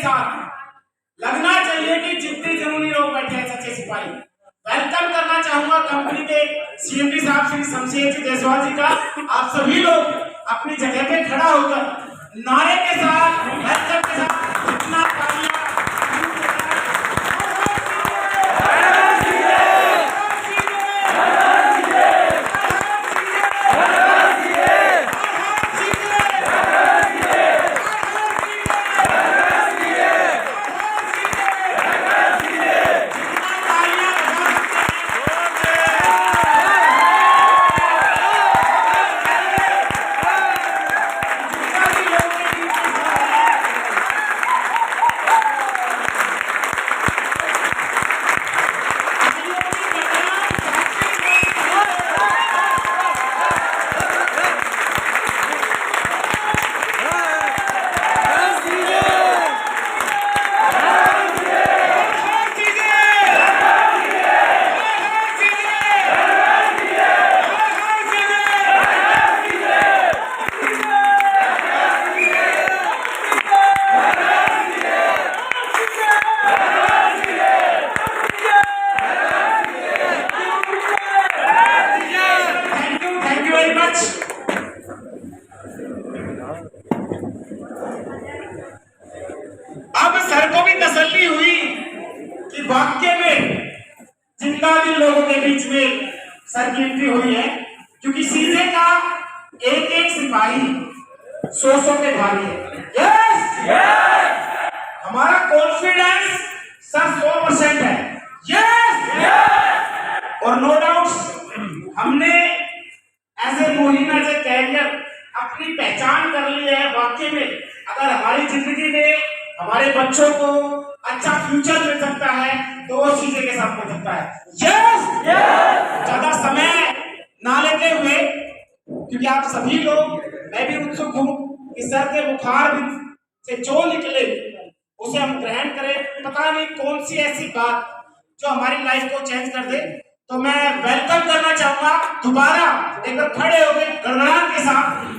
साथ लगना चाहिए कि जितने जुनूनी लोग बैठे हैं सच्चे सिपाही। वेलकम करना चाहूंगा कंपनी के सीएमडी साहब श्री शमशेर जी जायसवाल जी का। आप सभी लोग अपनी जगह पे खड़ा होकर नारे के साथ वेलकम के साथ जितना अब सर को भी तसल्ली हुई कि वाक्य में जिंदा दिल लोगों के बीच में सर की एंट्री हुई है, क्योंकि सीधे का एक एक सिपाही 100 पे भारी है। यस हमारा कॉन्फिडेंस सर 100% है। यस और नो डाउट हमने as a Mohina as a career अपनी पहचान कर ली है। वाकई में अगर हमारी जिंदगी में हमारे बच्चों को अच्छा फ्यूचर मिल सकता है तो वो चीजें के साथ मिल सकता है। यस ज्यादा समय ना लेते हुए, क्योंकि आप सभी लोग, मैं भी उत्सुक हूं कि सर के बुखार से जो निकले उसे हम ग्रहण करें। पता नहीं कौन सी ऐसी बात जो हमारी लाइफ को चेंज कर दे। तो मैं वेलकम करना चाहूंगा दोबारा एक बार खड़े हो गए गणराज्य के साथ।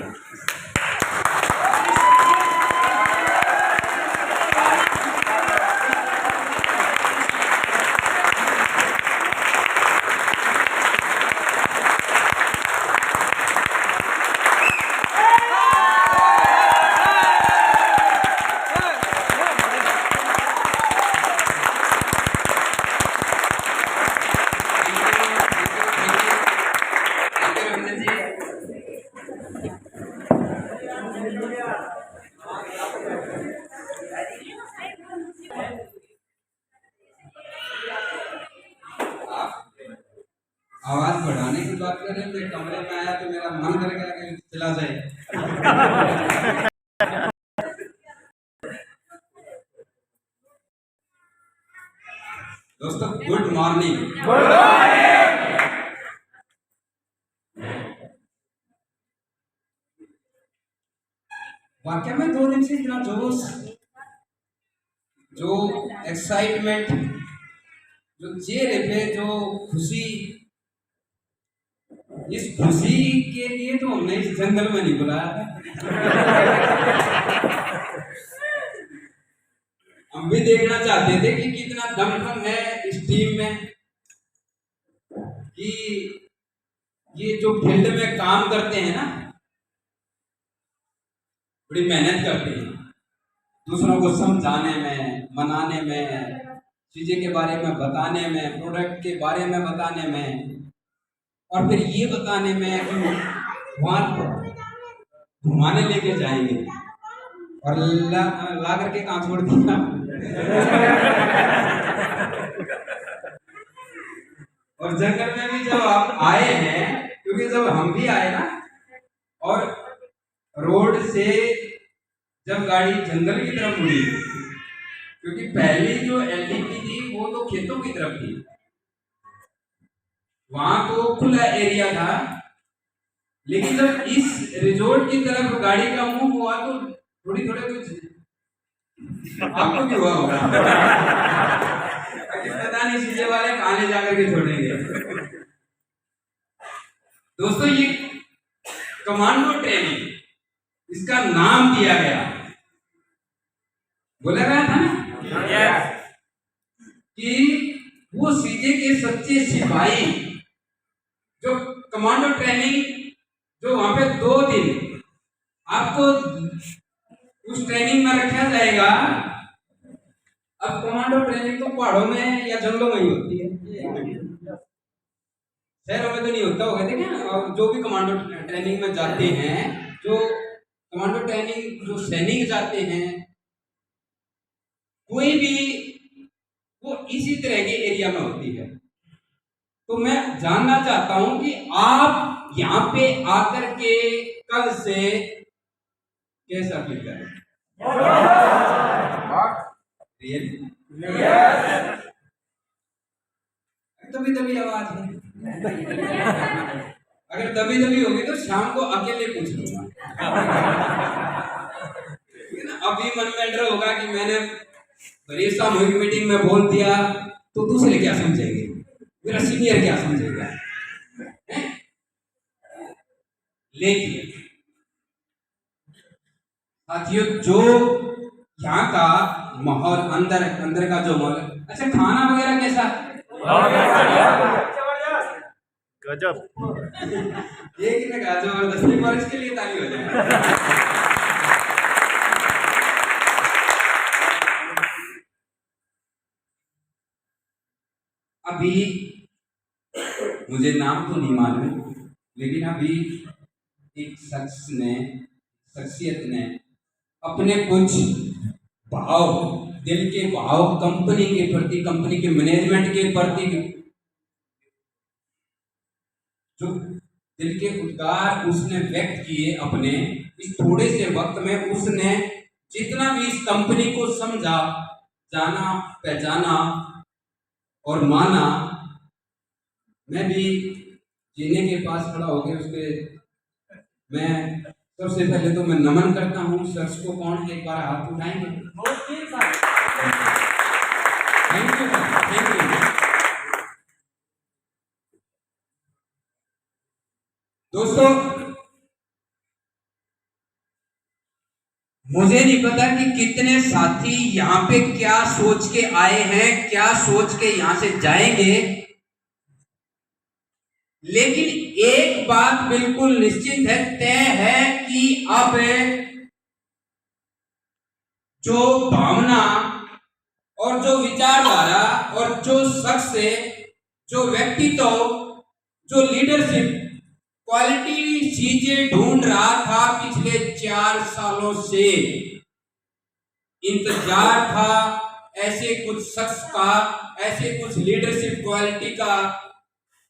आवाज बढ़ाने की बात कर रहे थे, कमरे में आया तो मेरा मन कर गया कि चला जाए। दोस्तों गुड मॉर्निंग। वाकई में 2 दिन से इतना जोश, जो एक्साइटमेंट, जो चेहरे पे जो खुशी, इस खुशी के लिए तो हमने इस जंगल में नहीं बुलाया था। हम भी देखना चाहते थे कि कितना दमखम है इस टीम में, कि ये जो फील्ड में काम करते हैं ना, बड़ी मेहनत करते हैं दूसरों को समझाने में, मनाने में, चीजें के बारे में बताने में, प्रोडक्ट के बारे में बताने में, और फिर ये बताने में कि वहां घुमाने लेके जाएंगे और ला करके कहाँ छोड़ दिया। और जंगल में भी जब आप आए हैं, क्योंकि जब हम भी आए ना, और रोड से जब गाड़ी जंगल की तरफ मुड़ी, क्योंकि पहली जो एलडीपी थी वो तो खेतों की तरफ थी, वहां तो खुला एरिया था, लेकिन जब इस रिजोर्ट की तरफ गाड़ी का मुंह हुआ तो थोड़ी कुछ आपको भी हुआ होगा। पता नहीं सीजे वाले कहां ले जाकर के छोड़ेंगे। दोस्तों ये कमांडो ट्रेनिंग, इसका नाम दिया गया, बोला गया था ना कि वो सीजे के सच्चे सिपाही जो कमांडो ट्रेनिंग जो वहां पे 2 दिन आपको उस ट्रेनिंग में रखा जाएगा। अब कमांडो ट्रेनिंग तो पहाड़ों में या जंगलों में ही होती है, शहरों में तो नहीं होता होगा। देखें, और जो भी कमांडो ट्रेनिंग में जाते हैं, जो कमांडो ट्रेनिंग जो सैनिक जाते हैं, कोई भी वो इसी तरह के एरिया में होती है। तो मैं जानना चाहता हूं कि आप यहाँ पे आकर के कल से कैसा फील कर रहे हैं? तभी तभी आवाज है। अगर तभी तभी होगी तो शाम को अकेले पूछ लूंगा। अभी मन में डर होगा कि मैंने बड़ी सामूहिक मीटिंग में बोल दिया तो दूसरे क्या समझेंगे, मेरा सीनियर क्या समझेगा। लेकिन साथियों, जो यहाँ का माहौल अंदर का जो माहौल, अच्छा खाना वगैरह कैसा? गजब। एक ने कहा जबरदस्ती, पर इसके लिए ताली हो जाए। अभी मुझे नाम तो नहीं मालूम, लेकिन अभी एक शख्सियत ने अपने कुछ भाव, दिल के भाव कंपनी के प्रति, कंपनी के मैनेजमेंट के प्रति, जो दिल के उद्गार उसने व्यक्त किए अपने इस थोड़े से वक्त में, उसने जितना भी इस कंपनी को समझा, जाना, पहचाना और माना। मैं भी जीने के पास खड़ा हो गया उसके, मैं सबसे पहले तो मैं नमन करता हूँ शख्स को। कौन एक बार हाथ उठाएंगे? Thank you. दोस्तों, मुझे नहीं पता कि कितने साथी यहाँ पे क्या सोच के आए हैं, क्या सोच के यहाँ से जाएंगे, लेकिन एक बात बिल्कुल निश्चित है, तय है कि अब जो भावना और जो विचारधारा और जो शख्स, जो व्यक्तित्व, जो लीडरशिप क्वालिटी चीजें ढूंढ रहा था पिछले 4 सालों से, इंतजार था ऐसे कुछ शख्स का, ऐसे कुछ लीडरशिप क्वालिटी का,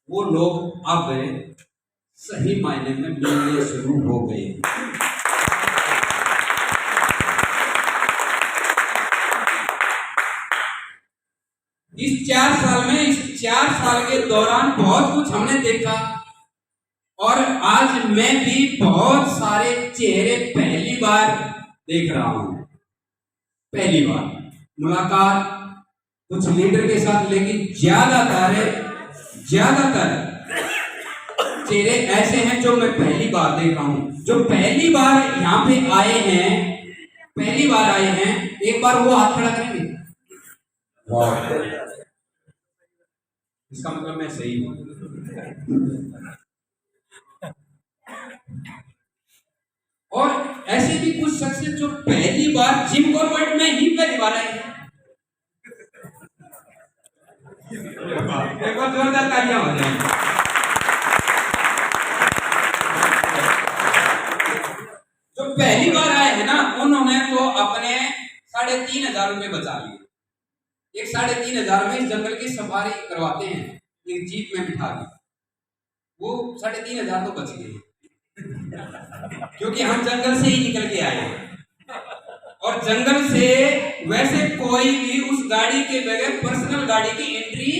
वो लोग अब सही मायने में मिलने शुरू हो गए। इस 4 साल में, इस 4 साल के दौरान बहुत कुछ हमने देखा, और आज मैं भी बहुत सारे चेहरे पहली बार देख रहा हूं। पहली बार मुलाकात कुछ लीडर के साथ, लेकिन ज्यादातर चेहरे ऐसे हैं जो मैं पहली बार देख रहा हूं, जो पहली बार यहाँ पे आए हैं। एक बार वो हाथ खड़ा करेंगे? इसका मतलब मैं सही हूं। और ऐसे भी कुछ शख्स जो पहली बार जिम कॉर्बेट में ही पहली बार आए हैं। एक बार जोरदार तालियां हो जाए। जो पहली बार आए हैं ना, उन्होंने तो अपने 3,500 रुपए बचा लिए। एक 3,500 में इस जंगल की सफारी करवाते हैं, एक जीप में बिठा के, वो 3,500 तो बच गए, क्योंकि हम जंगल से ही निकल के आए, और जंगल से वैसे कोई भी उस गाड़ी के बगैर, पर्सनल गाड़ी की एंट्री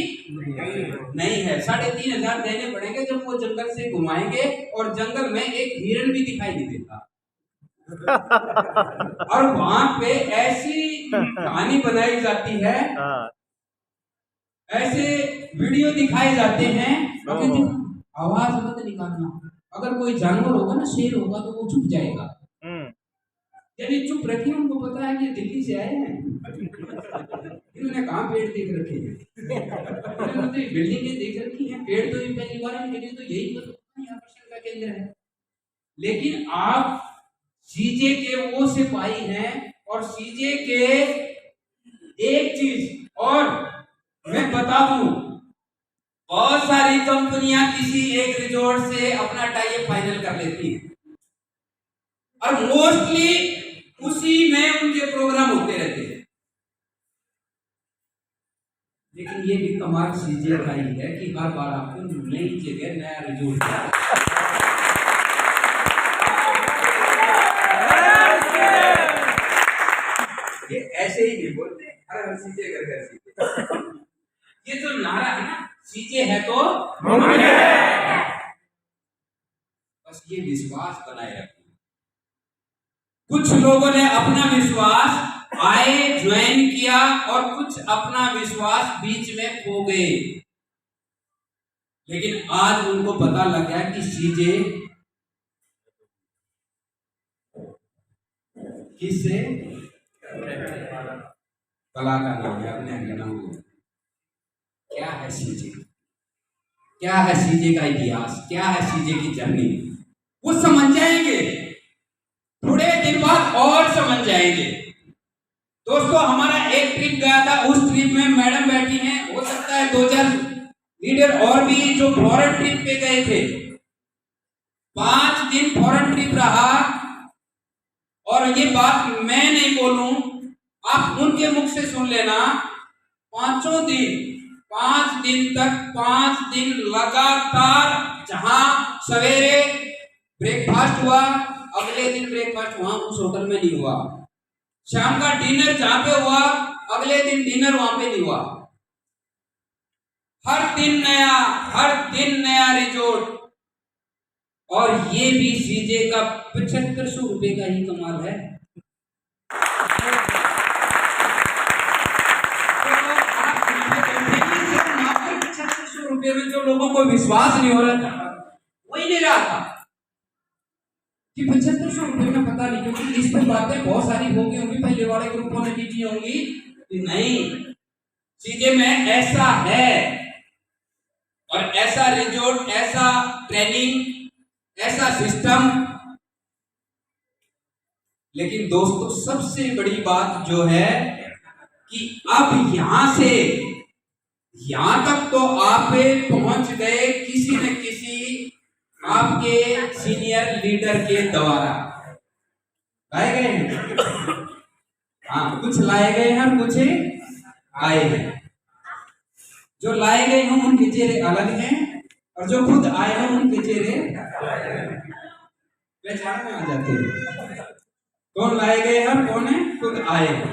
नहीं है। 3,500 देने पड़ेंगे जब वो जंगल से घुमाएंगे, और जंगल में एक हिरण भी दिखाई नहीं देता। और वहां पे ऐसी कहानी बनाई जाती है, ऐसे वीडियो दिखाए जाते हैं, आवाज मत निकालना, अगर कोई जानवर होगा ना, शेर होगा, तो वो छुप जाएगा। यानी चुप रखिए, उनको पता है कि ये दिल्ली से आए हैं, इन्होंने कहाँ पेड़ देख रखे हैं, इन्होंने तो बिल्डिंगें देख रखी हैं, पेड़ तो ये पहली बार इनके लिए तो यही आकर्षण का केंद्र है। लेकिन आप सीजे के वो सिपाही हैं, और सीजे के एक चीज और मैं बता दूं, बहुत सारी कंपनियां किसी एक रिजॉर्ट से अपना टाई फाइनल कर लेती हैं और मोस्टली उसी में उनके प्रोग्राम होते रहते हैं। लेकिन ये भी कमाल सीजे का ही है कि हर बार आपको नई जगह नया रिजॉर्ट, ये ऐसे ही नहीं बोलते हर सीजे घर सीजे। ये जो नारा है ना, सीजे है तो बस ये विश्वास बनाए रखना। कुछ लोगों ने अपना विश्वास आए, ज्वाइन किया, और कुछ अपना विश्वास बीच में खो गए। लेकिन आज उनको पता लग गया कि सीजे किससे, कला का नाम है, अपने नाम है। क्या है सीजे, क्या है सीजे का इतिहास, क्या है सीजे की जर्नी, वो समझ जाएंगे थोड़े दिन बाद, और समझ जाएंगे। दोस्तों, हमारा एक ट्रिप गया था, उस ट्रिप में मैडम बैठी हैं, हो सकता है 2-4 लीडर और भी जो फॉरेन ट्रिप पे गए थे। 5 दिन फॉरेन ट्रिप रहा, और ये बात मैं नहीं बोलूं, आप उनके मुख से सुन लेना। 5 दिन तक 5 दिन लगातार, जहां सवेरे ब्रेकफास्ट हुआ, अगले दिन ब्रेकफास्ट वहां उस होटल में नहीं हुआ। शाम का डिनर जहां पे हुआ, अगले दिन डिनर वहां पे नहीं हुआ। हर दिन नया रिजॉर्ट। और ये भी सीजे का 7500 रुपए का ही कमाल है। 7500 रुपए में जो लोगों को विश्वास नहीं हो रहा था, वही ले रहा था कि 7500 रुपए में, पता नहीं क्योंकि इस पर बातें बहुत सारी होगी होंगी, पहले वाले ग्रुपों ने भी की होंगी कि नहीं, सीजे में ऐसा है, और ऐसा रिजॉर्ट, ऐसा ट्रेनिंग, ऐसा सिस्टम। लेकिन दोस्तों, सबसे बड़ी बात जो है कि अब यहां से यहां तक तो आप पहुंच गए किसी न किसी आपके सीनियर लीडर के द्वारा। लाए गए हैं, हाँ, कुछ लाए गए हैं, कुछ आए हैं। जो लाए गए हैं उनके चेहरे अलग हैं, और जो खुद आए हैं उनके चेहरे पहचान में आ जाते हैं। कौन लाए गए हैं, कौन है, खुद आए हैं।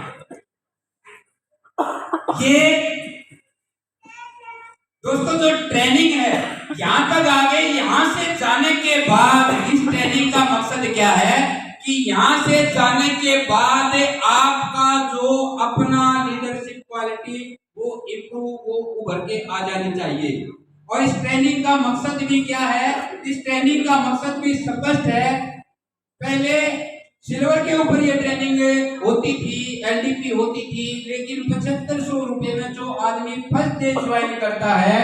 ये दोस्तों जो ट्रेनिंग है, यहां तक आ गए। यहां से जाने के बाद इस ट्रेनिंग का मकसद क्या है कि यहां से जाने के बाद आपका जो अपना लीडरशिप क्वालिटी वो इम्प्रूव, वो उभर के आ जानी चाहिए। और इस ट्रेनिंग का मकसद भी क्या है, इस ट्रेनिंग का मकसद भी स्पष्ट है। पहले सिल्वर के ऊपर ये ट्रेनिंग होती थी, एलडीपी होती थी, लेकिन 7500 रुपए में जो आदमी फर्स्ट डे ज्वाइन करता है,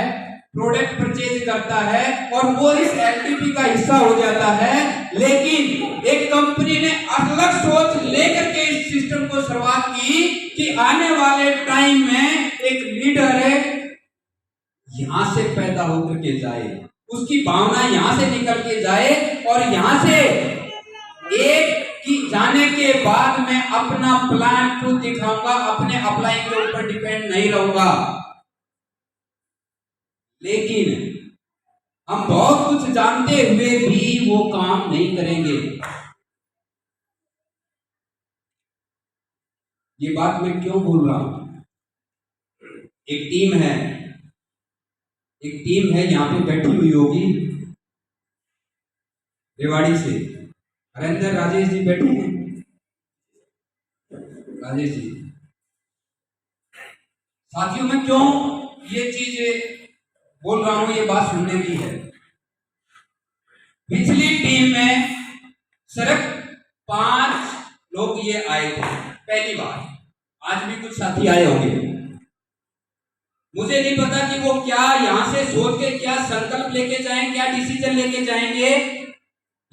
प्रोडक्ट परचेज करता है, और वो इस एलडीपी का हिस्सा हो जाता है। लेकिन एक कंपनी ने अलग सोच लेकर के इस सिस्टम को शुरुआत की कि आने वाले टाइम में एक लीडर यहां से पैदा होकर के जाए, उसकी भावना यहां से निकल के जाए, और यहां से एक कि जाने के बाद मैं अपना प्लान खुद दिखाऊंगा, अपने अप्लाई के ऊपर डिपेंड नहीं रहूंगा। लेकिन हम बहुत कुछ जानते हुए भी वो काम नहीं करेंगे। ये बात मैं क्यों बोल रहा हूं? एक टीम है यहां पे बैठी हुई होगी, रेवाड़ी से हरेंद्र राजेश जी बैठे हैं। राजेश जी, साथियों, मैं क्यों ये चीज बोल रहा हूं, ये बात सुनने की है। पिछली टीम में सिर्फ 5 लोग ये आए थे पहली बार, आज भी कुछ साथी आए होंगे। मुझे नहीं पता कि वो क्या यहां से सोच के क्या संकल्प लेके जाएं, क्या डिसीजन लेके जाएंगे,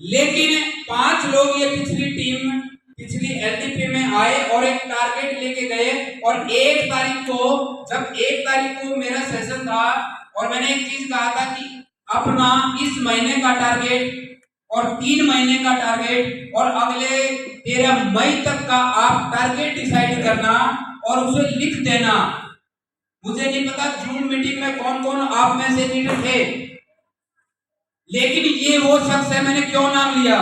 लेकिन 5 लोग ये पिछली एलडीपी में आए और एक टारगेट लेके गए। और 1 तारीख को, जब 1 तारीख को मेरा सेशन था और मैंने एक चीज कहा था कि अपना इस महीने का टारगेट और 3 महीने का टारगेट और अगले 13 मई तक का आप टारगेट डिसाइड करना और उसे लिख देना। मुझे नहीं पता जूम मीटिंग में कौन कौन आप में से लीडर थे, लेकिन ये वो शख्स है, मैंने क्यों नाम लिया।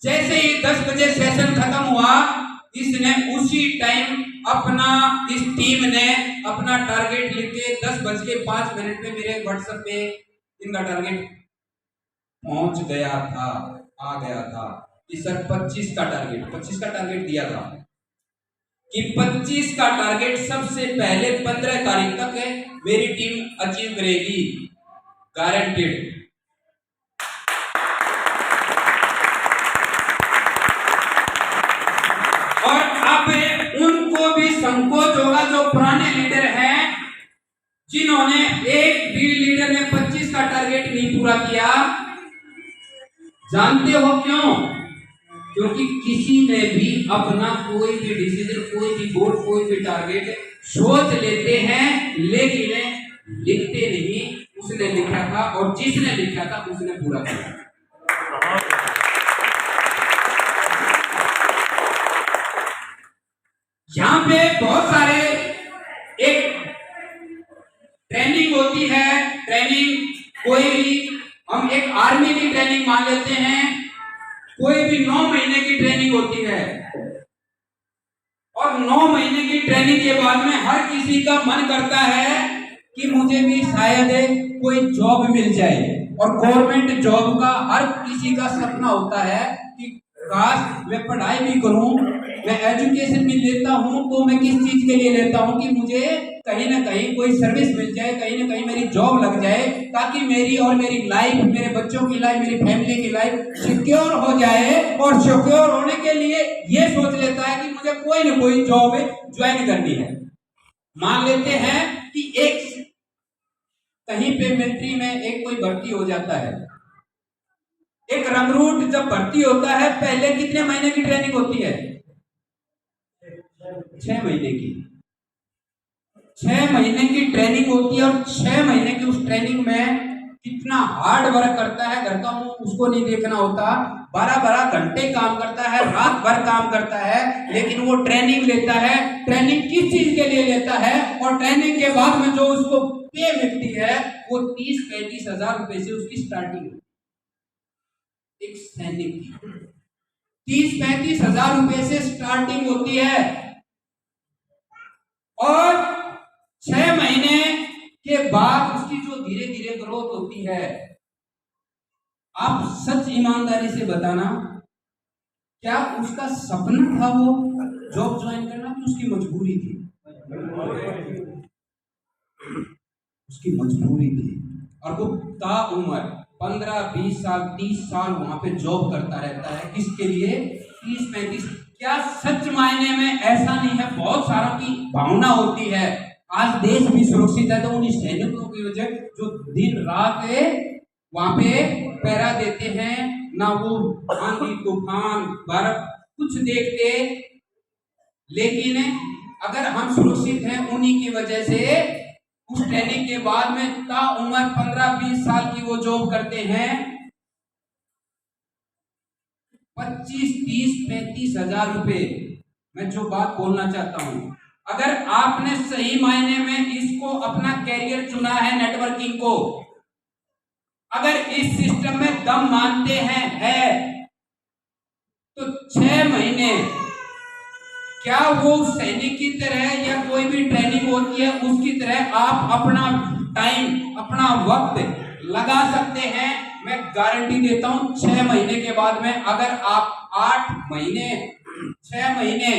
जैसे ही 10 बजे सेशन खत्म हुआ, इसने उसी टाइम इस टीम ने अपना टारगेट लिख के 10:05 में मेरे व्हाट्सएप पे इनका टारगेट पहुंच गया था, आ गया था कि सर 25 का टारगेट दिया था कि 25 का टारगेट सबसे पहले 15 तारीख तक मेरी टीम अचीव करेगी, गारंटेड। और अब उनको भी संकोच होगा जो पुराने लीडर हैं, जिन्होंने एक भी लीडर ने 25 का टारगेट नहीं पूरा किया। जानते हो क्यों? क्योंकि किसी ने भी अपना कोई भी डिसीजन, कोई भी गोल, कोई भी टारगेट सोच लेते हैं लेकिन लिखते नहीं। उसने लिखा था और जिसने लिखा था उसने पूरा किया। यहाँ पे बहुत सारे एक ट्रेनिंग होती है, ट्रेनिंग कोई भी, हम एक आर्मी की ट्रेनिंग मान लेते हैं, कोई भी 9 महीने की ट्रेनिंग होती है और 9 महीने की ट्रेनिंग के बाद में हर किसी का मन करता है कि मुझे भी शायद कोई जॉब मिल जाए। और गवर्नमेंट जॉब का हर किसी का सपना होता है कि काश मैं पढ़ाई भी करूं, मैं एजुकेशन भी लेता हूं, तो मैं किस चीज के लिए लेता हूं कि मुझे कहीं ना कहीं कोई सर्विस मिल जाए, कहीं ना कहीं मेरी जॉब लग जाए, ताकि मेरी और मेरी लाइफ, मेरे बच्चों की लाइफ, मेरी फैमिली की लाइफ सिक्योर हो जाए। और सिक्योर होने के लिए ये सोच लेता है कि मुझे कोई ना कोई जॉब ज्वाइन करनी है। मान लेते हैं कि एक कहीं पे मिलिट्री में एक कोई भर्ती हो जाता है, एक रंगरूट जब भर्ती होता है, पहले कितने महीने की ट्रेनिंग होती है? 6 महीने की। 6 महीने की ट्रेनिंग होती है और 6 महीने की उस ट्रेनिंग में कितना हार्ड वर्क करता है, घर का मुंह उसको नहीं देखना होता, 12-12 घंटे काम करता है, रात भर काम करता है, लेकिन वो ट्रेनिंग लेता है। ट्रेनिंग किस चीज के लिए लेता है? और ट्रेनिंग के बाद में जो उसको पे मिलती है वो 30-35 हजार रुपए से उसकी स्टार्टिंग है। एक सैनिक की 30-35 हजार रुपए से स्टार्टिंग होती है और 6 महीने के बाद उसकी जो धीरे धीरे ग्रोथ होती है। आप सच ईमानदारी से बताना, क्या उसका सपना था वो जॉब ज्वाइन करना कि उसकी मजबूरी थी? उसकी मजबूरी थी। और वो ताउम्र 15-20 साल 30 साल वहां पे जॉब करता रहता है। किसके लिए? 30-35। क्या सच मायने में ऐसा नहीं है? बहुत सारों की भावना होती है आज देश भी सुरक्षित है तो उन सैनिकों की वजह जो दिन रात वहां पे पहरा देते हैं, ना वो आंधी तूफान बर्फ कुछ देखते, लेकिन अगर हम सुरक्षित हैं उन्हीं की वजह से। उस ट्रेनिंग के बाद में ताउम्र 15-20 साल की वो जॉब करते हैं। 25-30-35 हजार रुपए। मैं जो बात बोलना चाहता हूं, अगर आपने सही मायने में इसको अपना कैरियर चुना है, नेटवर्किंग को, अगर इस सिस्टम में दम मानते हैं तो 6 महीने क्या वो सैनिक की तरह या कोई भी ट्रेनिंग होती है उसकी तरह आप अपना टाइम, अपना वक्त लगा सकते हैं? मैं गारंटी देता हूं 6 महीने के बाद में अगर आप 8 महीने 6 महीने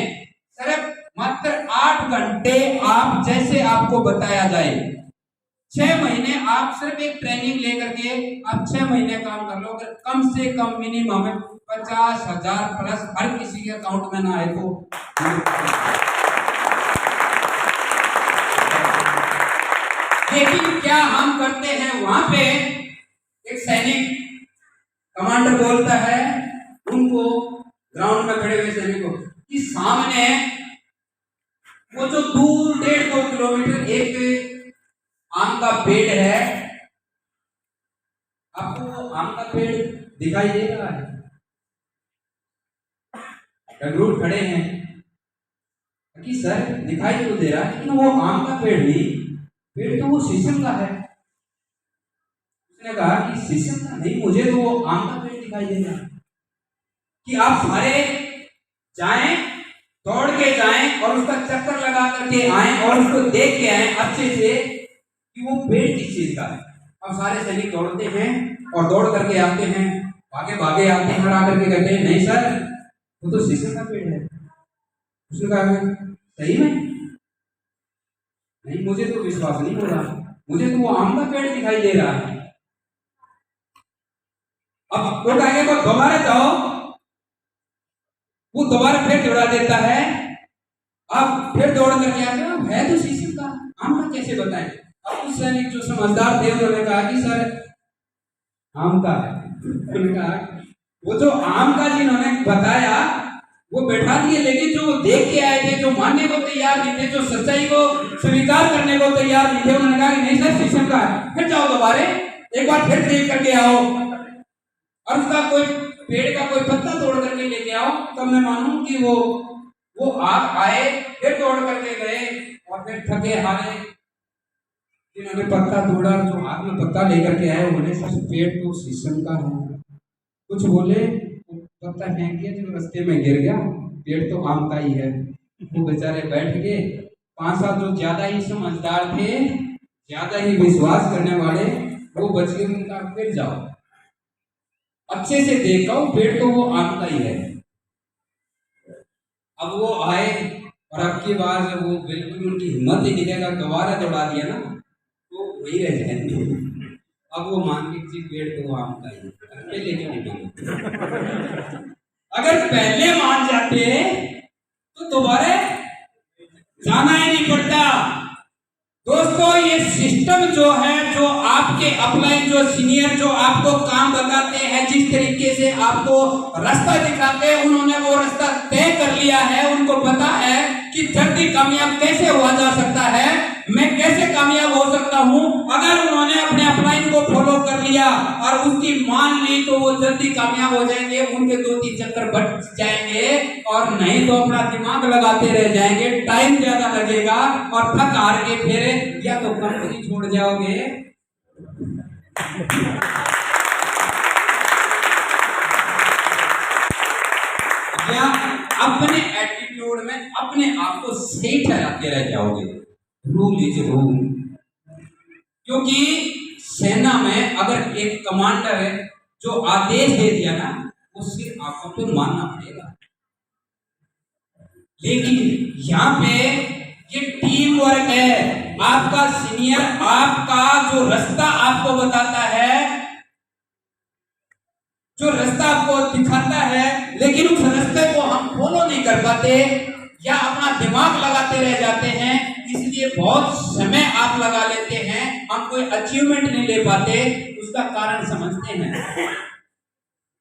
सिर्फ मात्र 8 घंटे आप जैसे आपको बताया जाए, 6 महीने आप सिर्फ एक ट्रेनिंग लेकर के आप 6 महीने काम कर लो, अगर कम से कम मिनिमम 50,000 प्लस हर किसी के अकाउंट में ना आए तो लेकिन क्या हम करते हैं, वहां पे एक सैनिक कमांडर बोलता है उनको, ग्राउंड में खड़े हुए सैनिकों कि सामने वो जो दूर 1.5-2 किलोमीटर एक आम का पेड़ है, आपको वो आम का पेड़ दिखाई दे रहा है? गंगरूट खड़े हैं कि सर दिखाई तो दे रहा है, लेकिन वो आम का पेड़ नहीं, पेड़ तो वो शीशम का है। उसने कहा कि शीशम का नहीं, मुझे तो वो आम का पेड़ दिखाई दे रहा है। कि आप सारे जाएं, दौड़ के जाएं और उसका चक्कर लगा करके आएं और उसको देख के आएं अच्छे से कि वो पेड़ किस चीज का है। अब सारे सैनिक दौड़ते हैं और दौड़ करके आते हैं, भागे भागे आते हैं और आकर के कहते हैं नहीं सर वो तो शीशम का पेड़ है। उसने कहा सही में? नहीं, मुझे तो विश्वास नहीं हो रहा, मुझे तो वो आम का पेड़ दिखाई दे रहा है। अब वो कहेंगे वो दोबारा जाओ, वो दोबारा फिर दौड़ा देता है। अब फिर दौड़ करके आते हैं, है तो शीशम का, आम का कैसे बताएं? अब उस सैनिक जो समझदार थे उन्होंने कहा कि सर आम का है। उन्होंने कहा वो जो आम का जिन्होंने बताया वो बैठा दिए, लेकिन जो वो देख के आए थे, जो मानने को तैयार नहीं थे, जो सच्चाई को स्वीकार करने को तैयार नहीं थे, उन्होंने कहा कि नहीं सर शीशम का है। फिर जाओ दोबारा, एक बार फिर देख करके आओ और उसका कोई पेड़ का कोई पत्ता तोड़ करके लेके आओ, तब मैं मानूं कि वो आप आए। फिर तोड़ करके गए और फिर थके हारे जिन्होंने पत्ता तोड़ा, जो हाथ में पत्ता लेकर के आए, उन्होंने सर पेड़ तो शीशम का है। कुछ बोले, पत्ता फेंक दिया जो रास्ते में गिर गया, पेड़ तो आम का ही है। वो बेचारे बैठ गए। 5-7 जो ज्यादा ही समझदार थे, ज्यादा ही विश्वास करने वाले, वो बच गए। उनका फिर जाओ अच्छे से देखो, पेड़ तो वो आम का ही है। अब वो आए और अब की बार जब वो बिल्कुल उनकी हिम्मत ही निकलेगा, दोबारा दौड़ा दिया ना तो वही रह जाएंगे। अब वो मान के जी पेड़ तो वो आम का ही, पहले क्यों नहीं माने? अगर पहले मान जाते तो दोबारा जाना ही नहीं पड़ता। दोस्तों ये सिस्टम जो है, जो आपके अपलाइन जो सीनियर जो आपको काम बताते हैं, जिस तरीके से आपको रास्ता दिखाते हैं, उन्होंने वो रास्ता तय कर लिया है। उनको पता है कि जल्दी कामयाब कैसे हुआ जा सकता है, मैं कैसे कामयाब हो सकता हूं। अगर उन्होंने अपने अपलाइन को फॉलो कर लिया और उसकी मान ली तो वो जल्दी कामयाब हो जाएंगे। उनके 2-3 चक्कर बच जाएंगे और नहीं तो अपना दिमाग लगाते रह जाएंगे, टाइम ज्यादा लगेगा और थक हार के फिर या तो कंपनी छोड़ जाओगे या अपने एटीट्यूड में अपने आप को सही ठहराते रह जाओगे। Rule is rule. क्योंकि सेना में अगर एक कमांडर है जो आदेश दे दिया ना, वो सिर्फ आपको तो मानना पड़ेगा। लेकिन यहाँ पे ये टीम वर्क है। आपका सीनियर आपका जो रास्ता आपको बताता है, जो रास्ता आपको दिखाता है, लेकिन उस रास्ते को हम फॉलो नहीं कर पाते या अपना दिमाग लगाते रह जाते हैं, इसलिए बहुत समय आप लगा लेते हैं, हम कोई अचीवमेंट नहीं ले पाते। उसका कारण समझते हैं।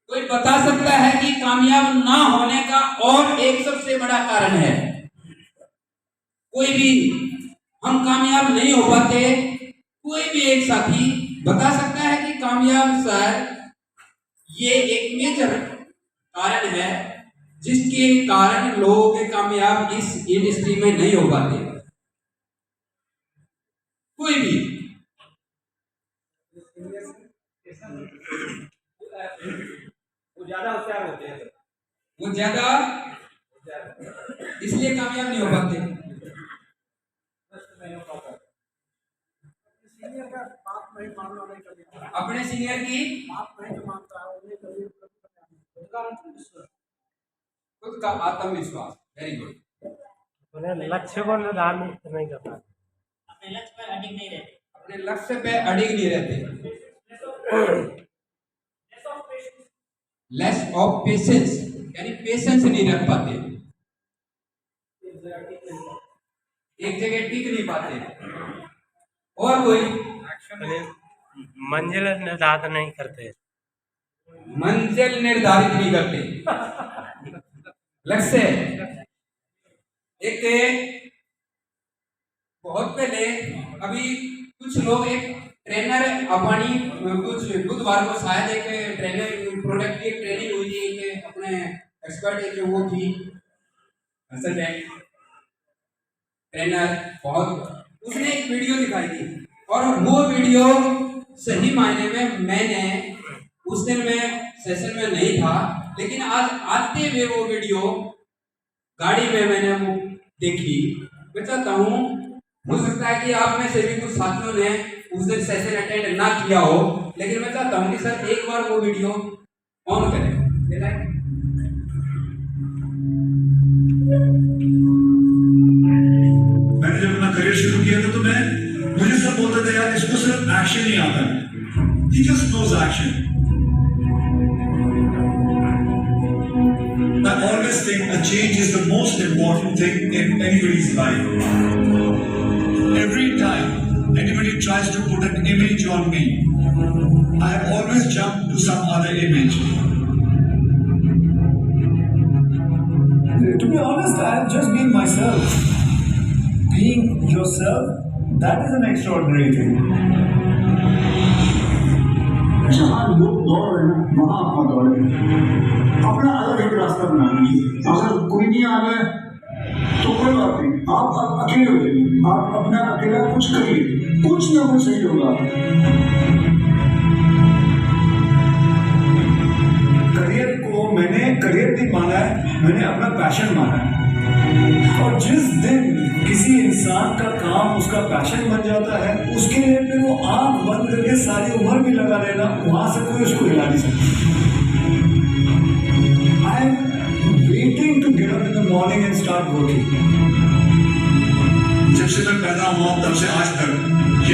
कोई बता सकता है कि कामयाब ना होने का और एक सबसे बड़ा कारण है? कोई भी हम कामयाब नहीं हो पाते, कोई भी एक साथी बता सकता है कि कामयाब सर ये एक मेजर कारण है जिसके कारण लोग कामयाब इस इंडस्ट्री में नहीं हो पाते? कोई भी? वो ज्यादा होशियार होते हैं, वो ज्यादा इसलिए कामयाब नहीं हो पाते। सीनियर का बात नहीं मानना नहीं करना, अपने सीनियर की बात नहीं जो मानता है उन्हें कभी खुद का आत्मविश्वास। Very good. उन्हें लक्ष्य को निर्धारित नहीं करता, अपने लक्ष्य पर अडिग नहीं रहते, अपने लक्ष्य पे अड़िग नहीं रहते। लेस ऑफ पेशेंस, यानी पेशेंस नहीं रख पाते, एक जगह टिक नहीं पाते। और कोई यानी मंजिल निर्धारित नहीं करते। मंजिल निर्धारित नहीं करते, लक्ष्य। एक बहुत पहले अभी कुछ लोग एक ट्रेनर अपनी कुछ बुधवार को शायद एक ट्रेनर प्रोडक्ट की ट्रेनिंग हुई थी, एक अपने एक्सपर्ट एक वो थी ट्रेनर, बहुत उसने एक वीडियो दिखाई थी, और वो वीडियो सही मायने में मैंने उस दिन में सेशन में नहीं था, लेकिन आज आते हुए वो वीडियो गाड़ी में मैंने वो देखी। मैं चाहता हूँ, हो सकता है कि आप में से भी कुछ साथियों ने उस दिन सेशन अटेंड ना किया हो, लेकिन मैं चाहता हूँ कि सर एक बार वो वीडियो ऑन करें। मैंने जब अपना करियर शुरू किया था तो मुझे सब बोलते थे यार इसको सिर्फ एक्शन ही आता है, he just knows action. I always think a change is the most important thing in anybody's life. Every time anybody tries to put an image on me, I have always jumped to some other image. To be honest, I have just been myself. Being yourself, that is an extraordinary thing. जहाँ लोग दौड़ रहे हैं वहाँ आप मत दौड़े, अपना अलग एक रास्ता बना लीजिए। अगर कोई नहीं आ रहा है तो कोई बात नहीं, आप अकेले हो जाइए, आप अपना अकेला कुछ करिए, कुछ ना कुछ सही होगा। करियर को मैंने करियर नहीं माना है, मैंने अपना पैशन माना है। और जिस दिन किसी इंसान का काम उसका पैशन बन जाता है, उसके लिए फिर वो आंख बंद करके सारी उम्र भी लगा रहेगा, वहां से कोई उसको हिला नहीं सकता। I am waiting to get up in the morning and start working. जब से मैं पैदा हुआ तब से आज तक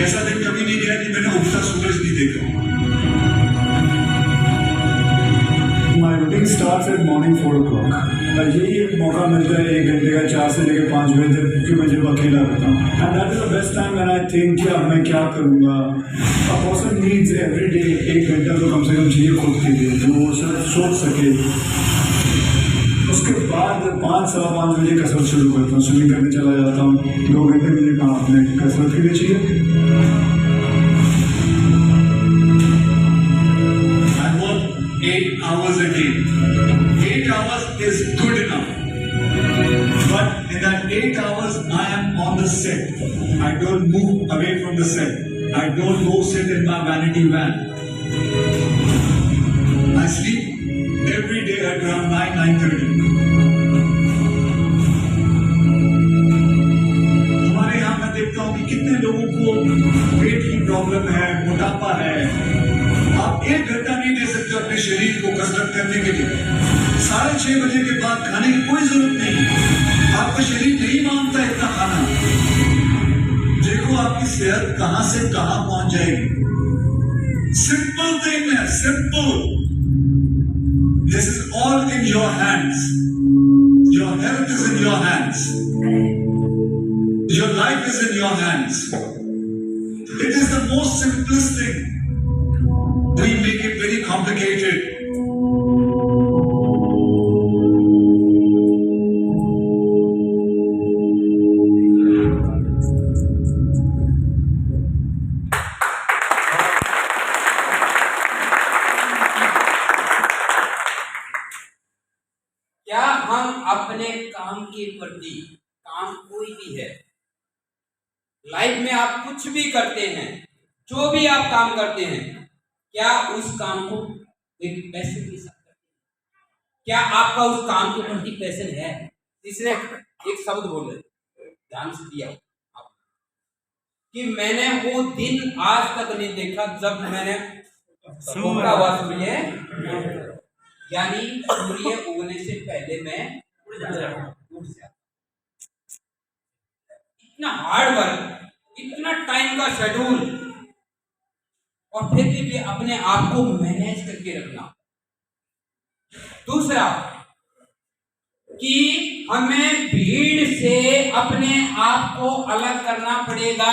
ऐसा दिन कभी नहीं गया कि मैंने उगता सूरज नहीं देखा। My routine starts at morning 4 o'clock. यही एक मौका मिलता है 1 घंटे का, 4 से लेकर 5 बजे तक, क्योंकि मैं जब अकेला रहता हूँ। And that is the best time when I think कि अब मैं क्या करूँगा। A person needs every day 1 घंटा तो कम से कम चाहिए खुद के लिए, जो वो सिर्फ सोच सके। उसके बाद 5 सवा 5 बजे कसरत शुरू करता हूँ, स्विमिंग करने चला जाता हूँ। 2 घंटे मुझे कहाँ अपने कसरत के लिए चाहिए। 8 hours a day. 8 hours is good enough. But in that 8 hours, I am on the set. I don't move away from the set. I don't go sit in my vanity van. I sleep every day at around 9:30. हमारे यहाँ मैं देखता हूँ कि कितने लोगों को पेट की प्रॉब्लम है, मोटापा है। आप 1 घंटा नहीं दे सकते अपने शरीर को कसरत करने के लिए। 6:30 बजे के बाद खाने की कोई जरूरत नहीं। आपका शरीर नहीं मांगता इतना खाना। देखो आपकी सेहत कहां से कहां पहुंच जाएगी। सिंपल थिंग है, simple. This is all in your hands. Your health is in your hands. Your life is in your hands. It is the most simplest thing. We make it very complicated. क्या हम अपने काम के प्रति, काम कोई भी है, लाइफ में आप कुछ भी करते हैं, जो भी आप काम करते हैं, क्या उस काम को एक पैशन के साथ करते हैं? क्या आपका उस काम के प्रति पैशन है? इसने एक शब्द बोले, ध्यान से दिया आप, कि मैंने वो दिन आज तक नहीं देखा जब मैंने सूर्य, यानी सूर्य उगने से पहले मैं उठ जाता। इतना हार्ड वर्क, इतना टाइम का शेड्यूल, और फिर भी अपने आप को मैनेज करके रखना। दूसरा कि हमें भीड़ से अपने आप को अलग करना पड़ेगा।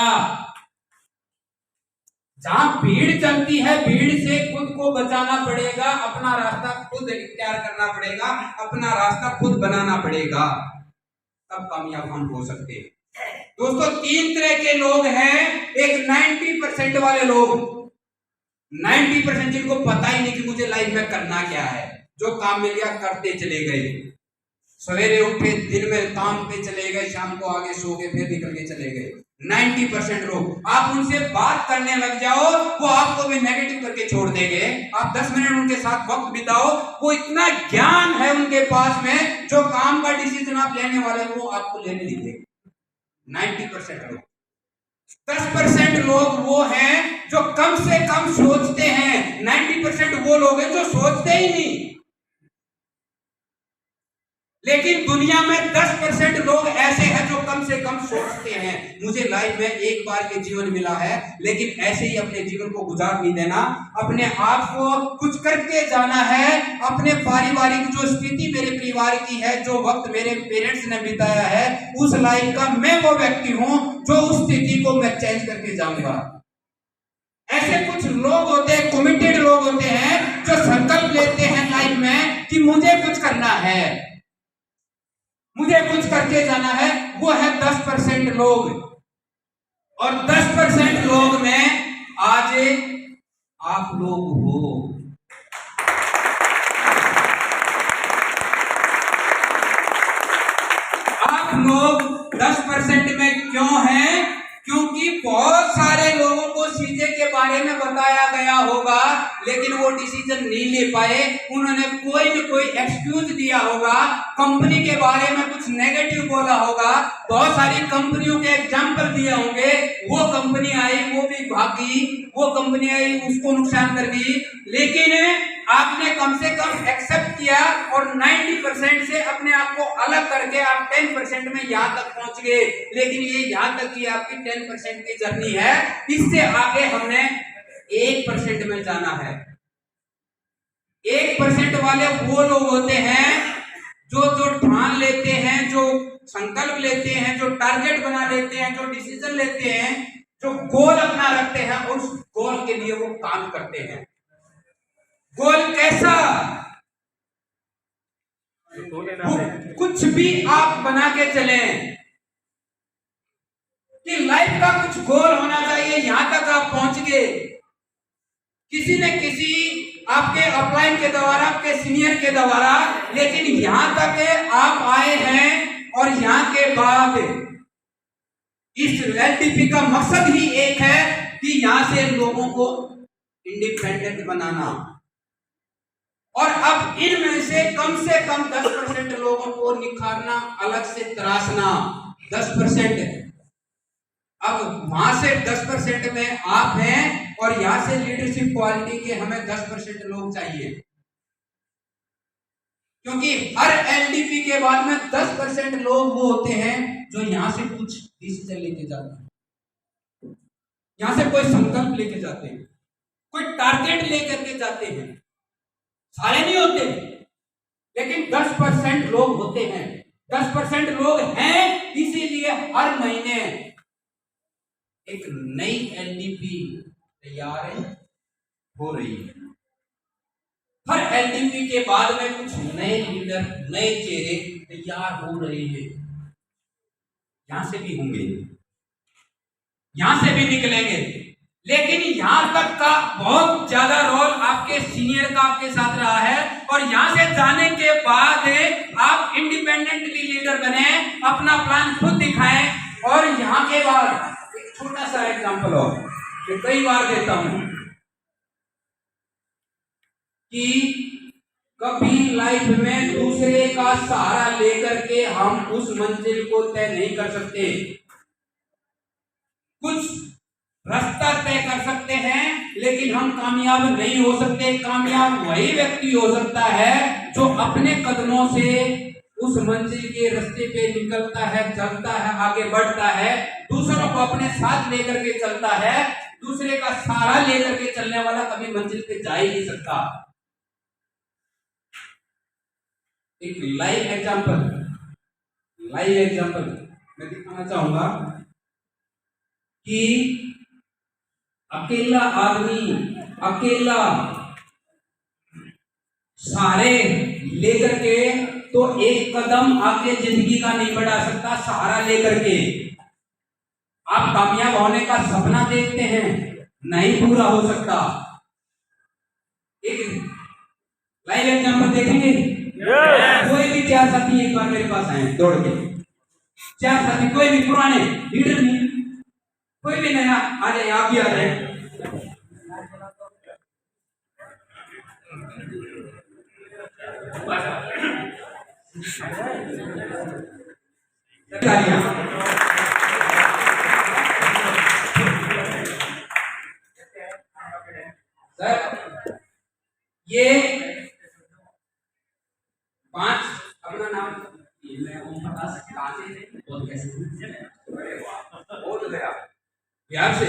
जहां भीड़ चलती है, भीड़ से खुद को बचाना पड़ेगा, अपना रास्ता खुद इख्तियार करना पड़ेगा, अपना रास्ता खुद बनाना पड़ेगा, तब कामयाब हम हो सकते हैं। दोस्तों, 3 तरह के लोग हैं। एक 90% वाले लोग, 90% जिनको पता ही नहीं कि मुझे लाइफ में करना क्या है, जो काम मिल गया करते चले गए, सवेरे उठे, दिन में काम पे चले गए, शाम को आगे सो गए, फिर निकल के चले गए। 90% लोग, आप उनसे बात करने लग जाओ, वो आपको भी नेगेटिव करके छोड़ देंगे। आप 10 मिनट उनके साथ वक्त बिताओ, वो इतना ज्ञान है उनके पास में, जो काम का डिसीजन आप लेने वाले वो आपको लेने नहीं देंगे। 90% लोग। 10% लोग वो हैं जो कम से कम सोचते हैं। 90% वो लोग हैं जो सोचते ही नहीं। लेकिन दुनिया में 10% लोग ऐसे हैं जो कम से कम सोचते हैं। मुझे लाइफ में एक बार ये जीवन मिला है, लेकिन ऐसे ही अपने जीवन को गुजार नहीं देना, अपने आप को कुछ करके जाना है। अपने पारिवारिक जो स्थिति मेरे परिवार की है, जो वक्त मेरे पेरेंट्स ने बिताया है, उस लाइफ का मैं वो व्यक्ति हूं जो उस स्थिति को मैं चेंज करके जाऊंगा। ऐसे कुछ लोग होते हैं, कमिटेड लोग होते हैं, जो संकल्प लेते हैं लाइफ में कि मुझे कुछ करना है, मुझे कुछ करके जाना है। वो है 10% लोग। और 10% लोग में आज आप लोग हो। आप लोग 10% में क्यों हैं? क्योंकि बहुत सारे लोगों को सीजे के बारे में बताया गया होगा, लेकिन वो डिसीजन नहीं ले पाए। उन्होंने कोई न कोई एक्सक्यूज दिया होगा, कंपनी के बारे में कुछ नेगेटिव बोला होगा, बहुत सारी कंपनियों के एग्जाम्पल दिए होंगे। वो कंपनी आई, वो भी भागी, वो कंपनी आई, उसको नुकसान कर दी। लेकिन आपने कम से कम एक्सेप्ट किया और 90% से अपने आप को अलग करके आप 10% में यहां तक पहुंच गए। लेकिन ये यहां तक की आपकी 10% की जर्नी है। इससे आगे हमने 1% में जाना है। 1% वाले वो लोग होते हैं जो ठान लेते हैं, जो संकल्प लेते हैं, जो टारगेट बना लेते हैं, जो डिसीजन लेते हैं, जो गोल अपना रखते हैं, उस गोल के लिए वो काम करते हैं। गोल कैसा? कुछ भी आप बना के चलें कि लाइफ का कुछ गोल होना चाहिए। यहां तक आप पहुंच गए, किसी न किसी आपके अपलाइन के द्वारा, आपके सीनियर के द्वारा, लेकिन यहां तक आप आए हैं। और यहां के बाद इस एलटीपी का मकसद ही एक है कि यहां से लोगों को इंडिपेंडेंट बनाना। और अब इनमें से कम 10% लोगों को निखारना, अलग से तराशना। 10%। अब वहां से 10% में आप हैं और यहां से लीडरशिप क्वालिटी के हमें 10% लोग चाहिए, क्योंकि हर एलडीपी के बाद में 10% लोग वो होते हैं जो यहां से कुछ डिसीजन लेके जाते हैं, यहां से कोई संकल्प लेके जाते हैं, कोई टारगेट लेकर के जाते हैं। सारे नहीं होते, लेकिन 10% लोग होते हैं। 10% लोग हैं, इसीलिए हर महीने एक नई एलडीपी तैयार हो रही है। हर एलडीपी के बाद में कुछ नए लीडर, नए चेहरे तैयार हो रहे हैं। यहां से भी होंगे, यहां से भी निकलेंगे, लेकिन यहां तक का बहुत ज्यादा रोल आपके सीनियर का आपके साथ रहा है। और यहां से जाने के बाद आप इंडिपेंडेंटली लीडर बने, अपना प्लान खुद दिखाएं। और यहां के बाद एक छोटा सा एग्जांपल और जो कई बार देता हूं कि कभी लाइफ में दूसरे का सहारा लेकर के हम उस मंजिल को तय नहीं कर सकते। कुछ रास्ता तय कर सकते हैं, लेकिन हम कामयाब नहीं हो सकते। कामयाब वही व्यक्ति हो सकता है जो अपने कदमों से उस मंजिल के रास्ते पे निकलता है, चलता है, आगे बढ़ता है, दूसरों को अपने साथ लेकर के चलता है। दूसरे का सहारा लेकर के चलने वाला कभी मंजिल पे जा ही नहीं सकता। एक लाइव एग्जाम्पल मैं दिखाना चाहूंगा कि अकेला आदमी अकेला सहारे लेकर के तो एक कदम आगे जिंदगी का नहीं बढ़ा सकता। सहारा लेकर के आप कामयाब होने का सपना देखते हैं, नहीं पूरा हो सकता। एक लाइव एग्जाम्पल देखेंगे। कोई भी 4 साथी एक बार मेरे पास आए दौड़ के, 4 साथी, कोई भी पुराने लीडर नहीं, कोई भी नया आ जाए, आप भी आ जाए। सर ये 5 अपना नाम मैं ओम प्रकाश कहाँ से और कैसे बोल गया बिहार से।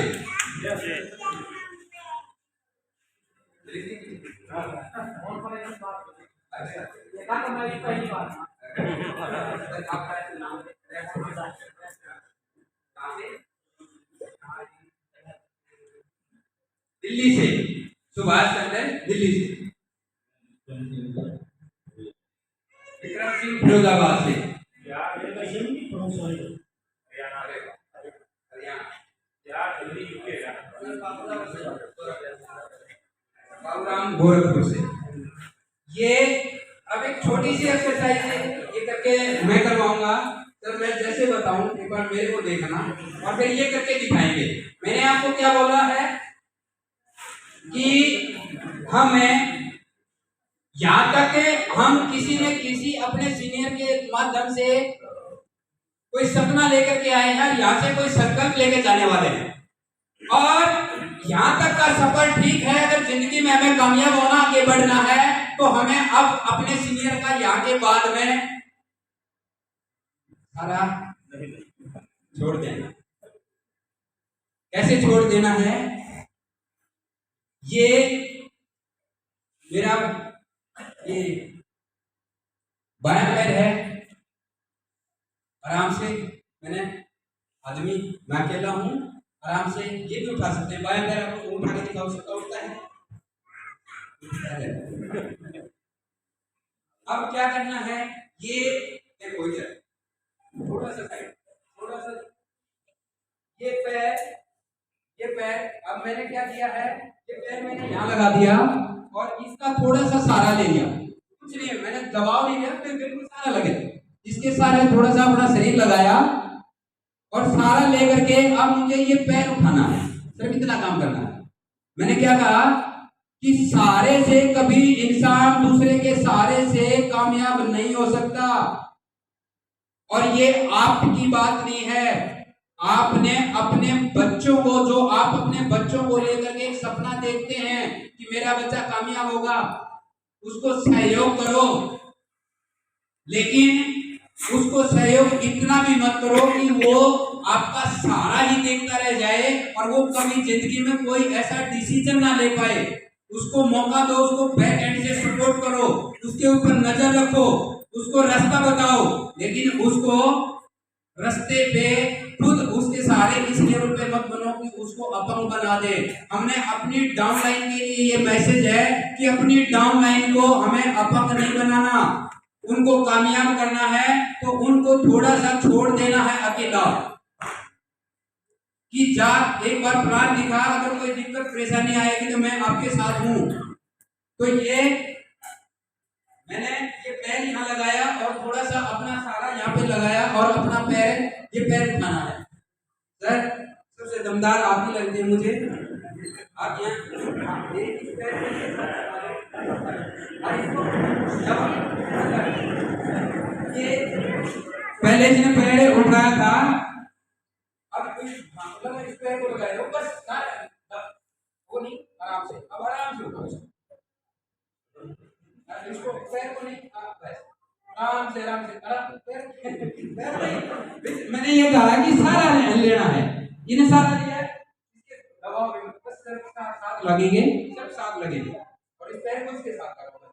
दिल्ली से सुभाष चंद्र, दिल्ली से। विक्रम सिंह फिरोजाबाद से। बाबूराम गोरखपुर से। ये अब एक छोटी सी एक्सरसाइज है, ये करके मैं करवाऊंगा। तो मैं जैसे बताऊं एक बार मेरे को देखना और फिर ये करके दिखाएंगे। मैंने आपको क्या बोला है कि हमें यहाँ तक हम किसी न किसी अपने सीनियर के माध्यम से कोई सपना लेकर के आए हैं, यहाँ से कोई संकल्प लेकर जाने वाले हैं और यहाँ तक का सफर ठीक है। अगर जिंदगी में हमें कामयाब होना, आगे बढ़ना है तो हमें अब अपने सीनियर का यहाँ के बाद में सारा छोड़ देना। कैसे छोड़ देना है? ये मेरा ये बायां पैर है, आराम से मैंने आदमी मैं अकेला हूं, आराम से ये भी उठा सकते हैं। बायां पैर आपको उठा के दिखाओ, सकता उठता है। अब क्या करना है? ये देखो इधर थोड़ा सा साइड, थोड़ा सा ये पैर अब मैंने क्या किया है, ये पैर मैंने यहाँ लगा दिया और इसका थोड़ा सा सहारा ले लिया। कुछ नहीं, मैंने दबाव नहीं लिया, फिर बिल्कुल सहारा लगे। इसके सहारे थोड़ा सा अपना शरीर लगाया और सहारा लेकर के अब मुझे ये पैर उठाना है। सिर्फ इतना काम करना है। मैंने क्या कहा कि सहारे से कभी इंसान दूसरे के सहारे से कामयाब नहीं हो सकता। और ये आपकी बात नहीं है, आपने अपने बच्चों को, जो आप अपने बच्चों को लेकर के एक सपना देखते हैं कि मेरा बच्चा कामयाब होगा, उसको सहयोग करो, लेकिन उसको सहयोग इतना भी मत करो कि वो आपका सहारा ही देखता रह जाए और वो कभी जिंदगी में कोई ऐसा डिसीजन ना ले पाए। उसको मौका दो, उसको बैक एंड से सपोर्ट करो, उसके ऊपर नजर रखो, उसको रास्ता बताओ, लेकिन उसको रास्ते पे खुद उसके सहारे इस लेवल पे मत बनो कि उसको अपंग बना दे। हमने अपनी डाउन लाइन के लिए ये मैसेज है कि अपनी डाउन लाइन को हमें अपंग नहीं बनाना, उनको कामयाब करना है तो उनको थोड़ा सा छोड़ देना है अकेला। कि जा एक बार प्लान दिखा, अगर कोई दिक्कत परेशानी आएगी तो मैं आपके साथ हूं। तो ये मैंने ये पैर यहाँ लगाया और थोड़ा सा अपना सहारा यहाँ पे लगाया और अपना पैर, ये पैर उठाना है। सर सबसे दमदार आप ही लगते हैं मुझे। आप यहाँ इस पैर ये पहले इसने पैर उठाया था, अब इस पैर को लगाए हो बस, वो नहीं, आराम से, अब आराम से उठाओ इसको, पैर को नहीं, आराम से पैर मैंने ये कहा कि सारा लेना है, इन्हें सारा लिया है, दबाव बस सिर्फ साथ लगेंगे, सिर्फ साथ लगेंगे और इस पैर को इसके साथ करो,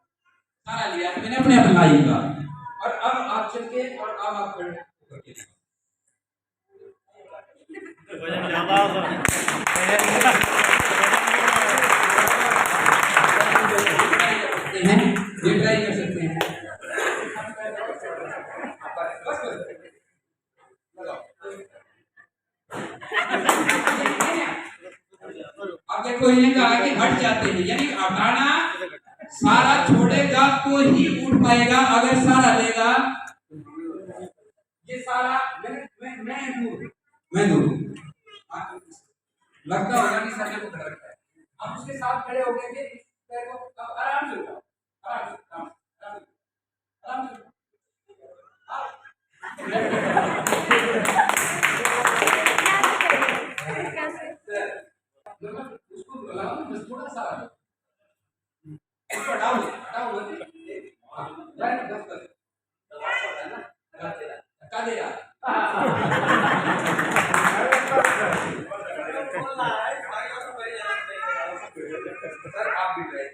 सारा लिया है मैंने अपने अपनाई का। वजन ज़्यादा हो तो ये ट्राई कर सकते हैं। बस बस अब देखो ये कहा कि हट जाते हैं, यानी हटाना सारा छोड़ेगा तो ही उठ पाएगा, अगर सारा लेगा ये सारा मैं दूर लगता होगा कि सर को खड़ा रखा है, आप उसके साथ खड़े हो गए थे, पैर को अब आराम से उठाओ, आराम से आराम से उसको बुलाओ बस थोड़ा सा उसको हटाओ हटाओ बस धक्का दे रहा सर आप भी ट्राई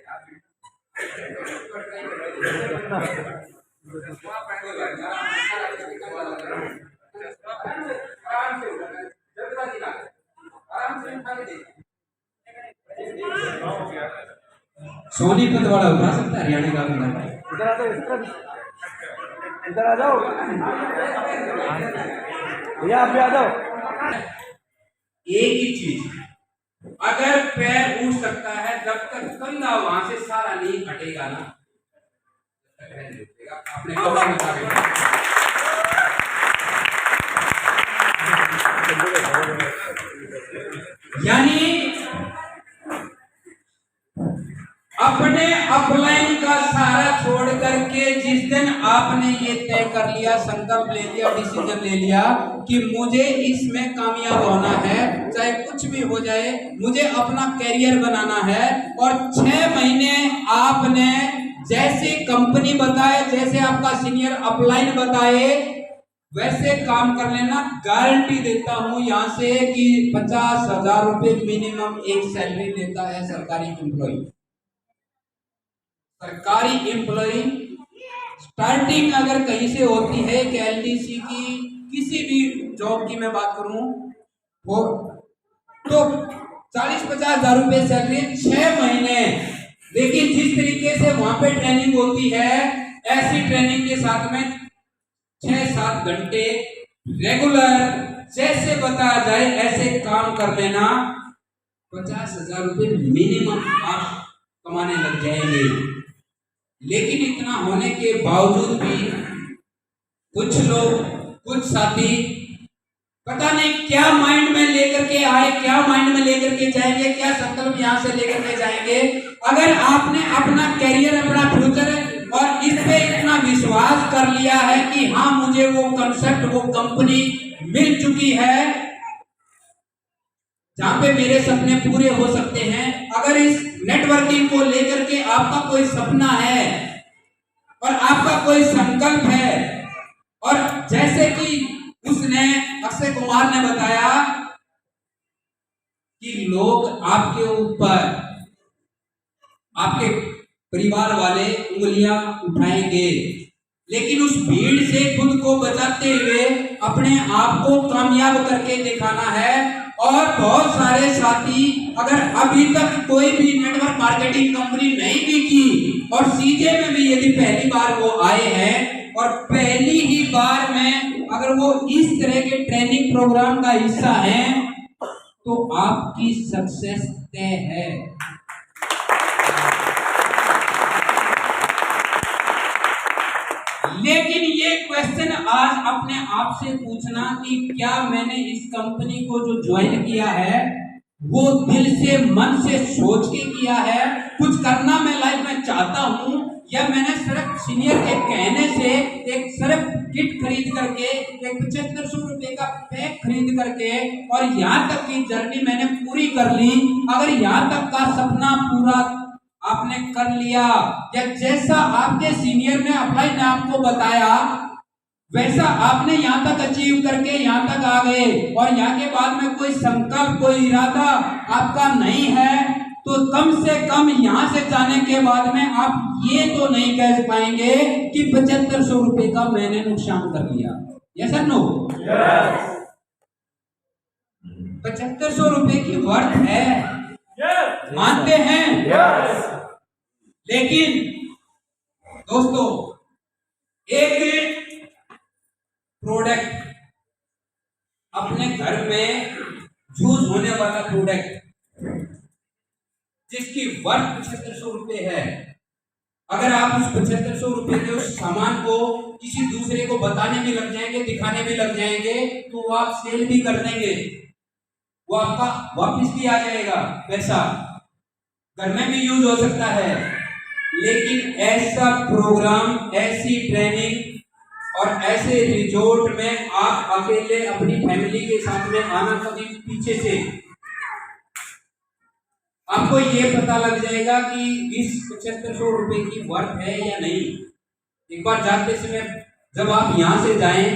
सोनीपत वाला उठा सकता है, हरियाणा का बंदा। इधर आ जाओ, इधर आ जाओ भैया, आप भी आ जाओ। एक ही चीज, अगर पैर उठ सकता है जब तक कंधा वहां से सारा नहीं हटेगा ना, अपने कपड़े में यानी अपने अपलाइन का सहारा छोड़ करके जिस दिन आपने ये तय कर लिया, संकल्प ले लिया, डिसीजन ले लिया कि मुझे इसमें कामयाब होना है, चाहे कुछ भी हो जाए, मुझे अपना कैरियर बनाना है, और 6 महीने आपने जैसे कंपनी बताए, जैसे आपका सीनियर अपलाइन बताए, वैसे काम कर लेना। गारंटी देता हूं यहां से कि 50,000 रुपए मिनिमम एक सैलरी देता है सरकारी एम्प्लॉय। सरकारी एम्प्लॉय स्टार्टिंग अगर कहीं से होती है कि एलडीसी की किसी भी जॉब की मैं बात करूं वो तो 40-50 हजार रुपए सैलरी 6 महीने। लेकिन जिस तरीके से वहां पे ट्रेनिंग होती है, ऐसी ट्रेनिंग के साथ में 6-7 घंटे रेगुलर जैसे बताया जाए ऐसे काम कर लेना, 50,000 रुपए मिनिमम आप कमाने लग जाएंगे। लेकिन इतना होने के बावजूद भी कुछ लोग, कुछ साथी पता नहीं क्या माइंड में लेकर के आए, क्या माइंड में लेकर के जाएंगे, क्या संकल्प यहां से लेकर के जाएंगे। अगर आपने अपना कैरियर, अपना फ्यूचर और इस पे इतना विश्वास कर लिया है कि हाँ मुझे वो कंसेप्ट, वो कंपनी मिल चुकी है जहां पे मेरे सपने पूरे हो सकते हैं, अगर इस नेटवर्किंग को लेकर के आपका कोई सपना है और आपका कोई संकल्प है, और जैसे कि उसने अक्षय कुमार ने बताया कि लोग आपके ऊपर, आपके परिवार वाले उंगलियां उठाएंगे, लेकिन उस भीड़ से खुद को बचाते हुए अपने आप को कामयाब करके दिखाना है। और बहुत सारे साथी अगर अभी तक कोई भी नेटवर्क मार्केटिंग कंपनी नहीं भी की और सीजे में भी यदि पहली बार वो आए हैं और पहली ही बार में अगर वो इस तरह के ट्रेनिंग प्रोग्राम का हिस्सा हैं तो आपकी सक्सेस तय है। लेकिन ये क्वेश्चन आज अपने आप से पूछना कि क्या मैंने इस कंपनी को जो ज्वाइन किया है वो दिल से, मन से सोच के किया है, कुछ करना मैं लाइफ में चाहता हूं, या मैंने सिर्फ सीनियर के कहने से एक सिर्फ किट खरीद करके, एक 7500 रुपए का पैक खरीद करके और यहाँ तक की जर्नी मैंने पूरी कर ली। अगर यहाँ तक का सपना पूरा आपने कर लिया, या जैसा आपके सीनियर ने अप्लाई ने आपको बताया वैसा आपने यहाँ तक अचीव करके यहाँ तक आ गए, और यहाँ के बाद में कोई संकल्प, कोई इरादा आपका नहीं है, तो कम से कम यहाँ से जाने के बाद में आप ये तो नहीं कह पाएंगे कि 7500 रुपए का मैंने नुकसान कर लिया। यस और नो? 7500 रुपए की वर्थ है, मानते हैं। लेकिन दोस्तों, एक प्रोडक्ट अपने घर में यूज होने वाला प्रोडक्ट जिसकी वर्थ 7500 रुपए है, अगर आप उस 7500 रुपए के उस सामान को किसी दूसरे को बताने में लग जाएंगे, दिखाने में लग जाएंगे, तो वो आप सेल भी कर देंगे, वो आपका वापस भी आ जाएगा, पैसा घर में भी यूज हो सकता है। लेकिन ऐसा प्रोग्राम, ऐसी ट्रेनिंग और ऐसे रिजोर्ट में आप अकेले अपनी फैमिली के साथ में आना, कभी पीछे से आपको ये पता लग जाएगा कि इस 7500 रुपए की वर्थ है या नहीं। एक बार जाते समय जब आप यहाँ से जाएं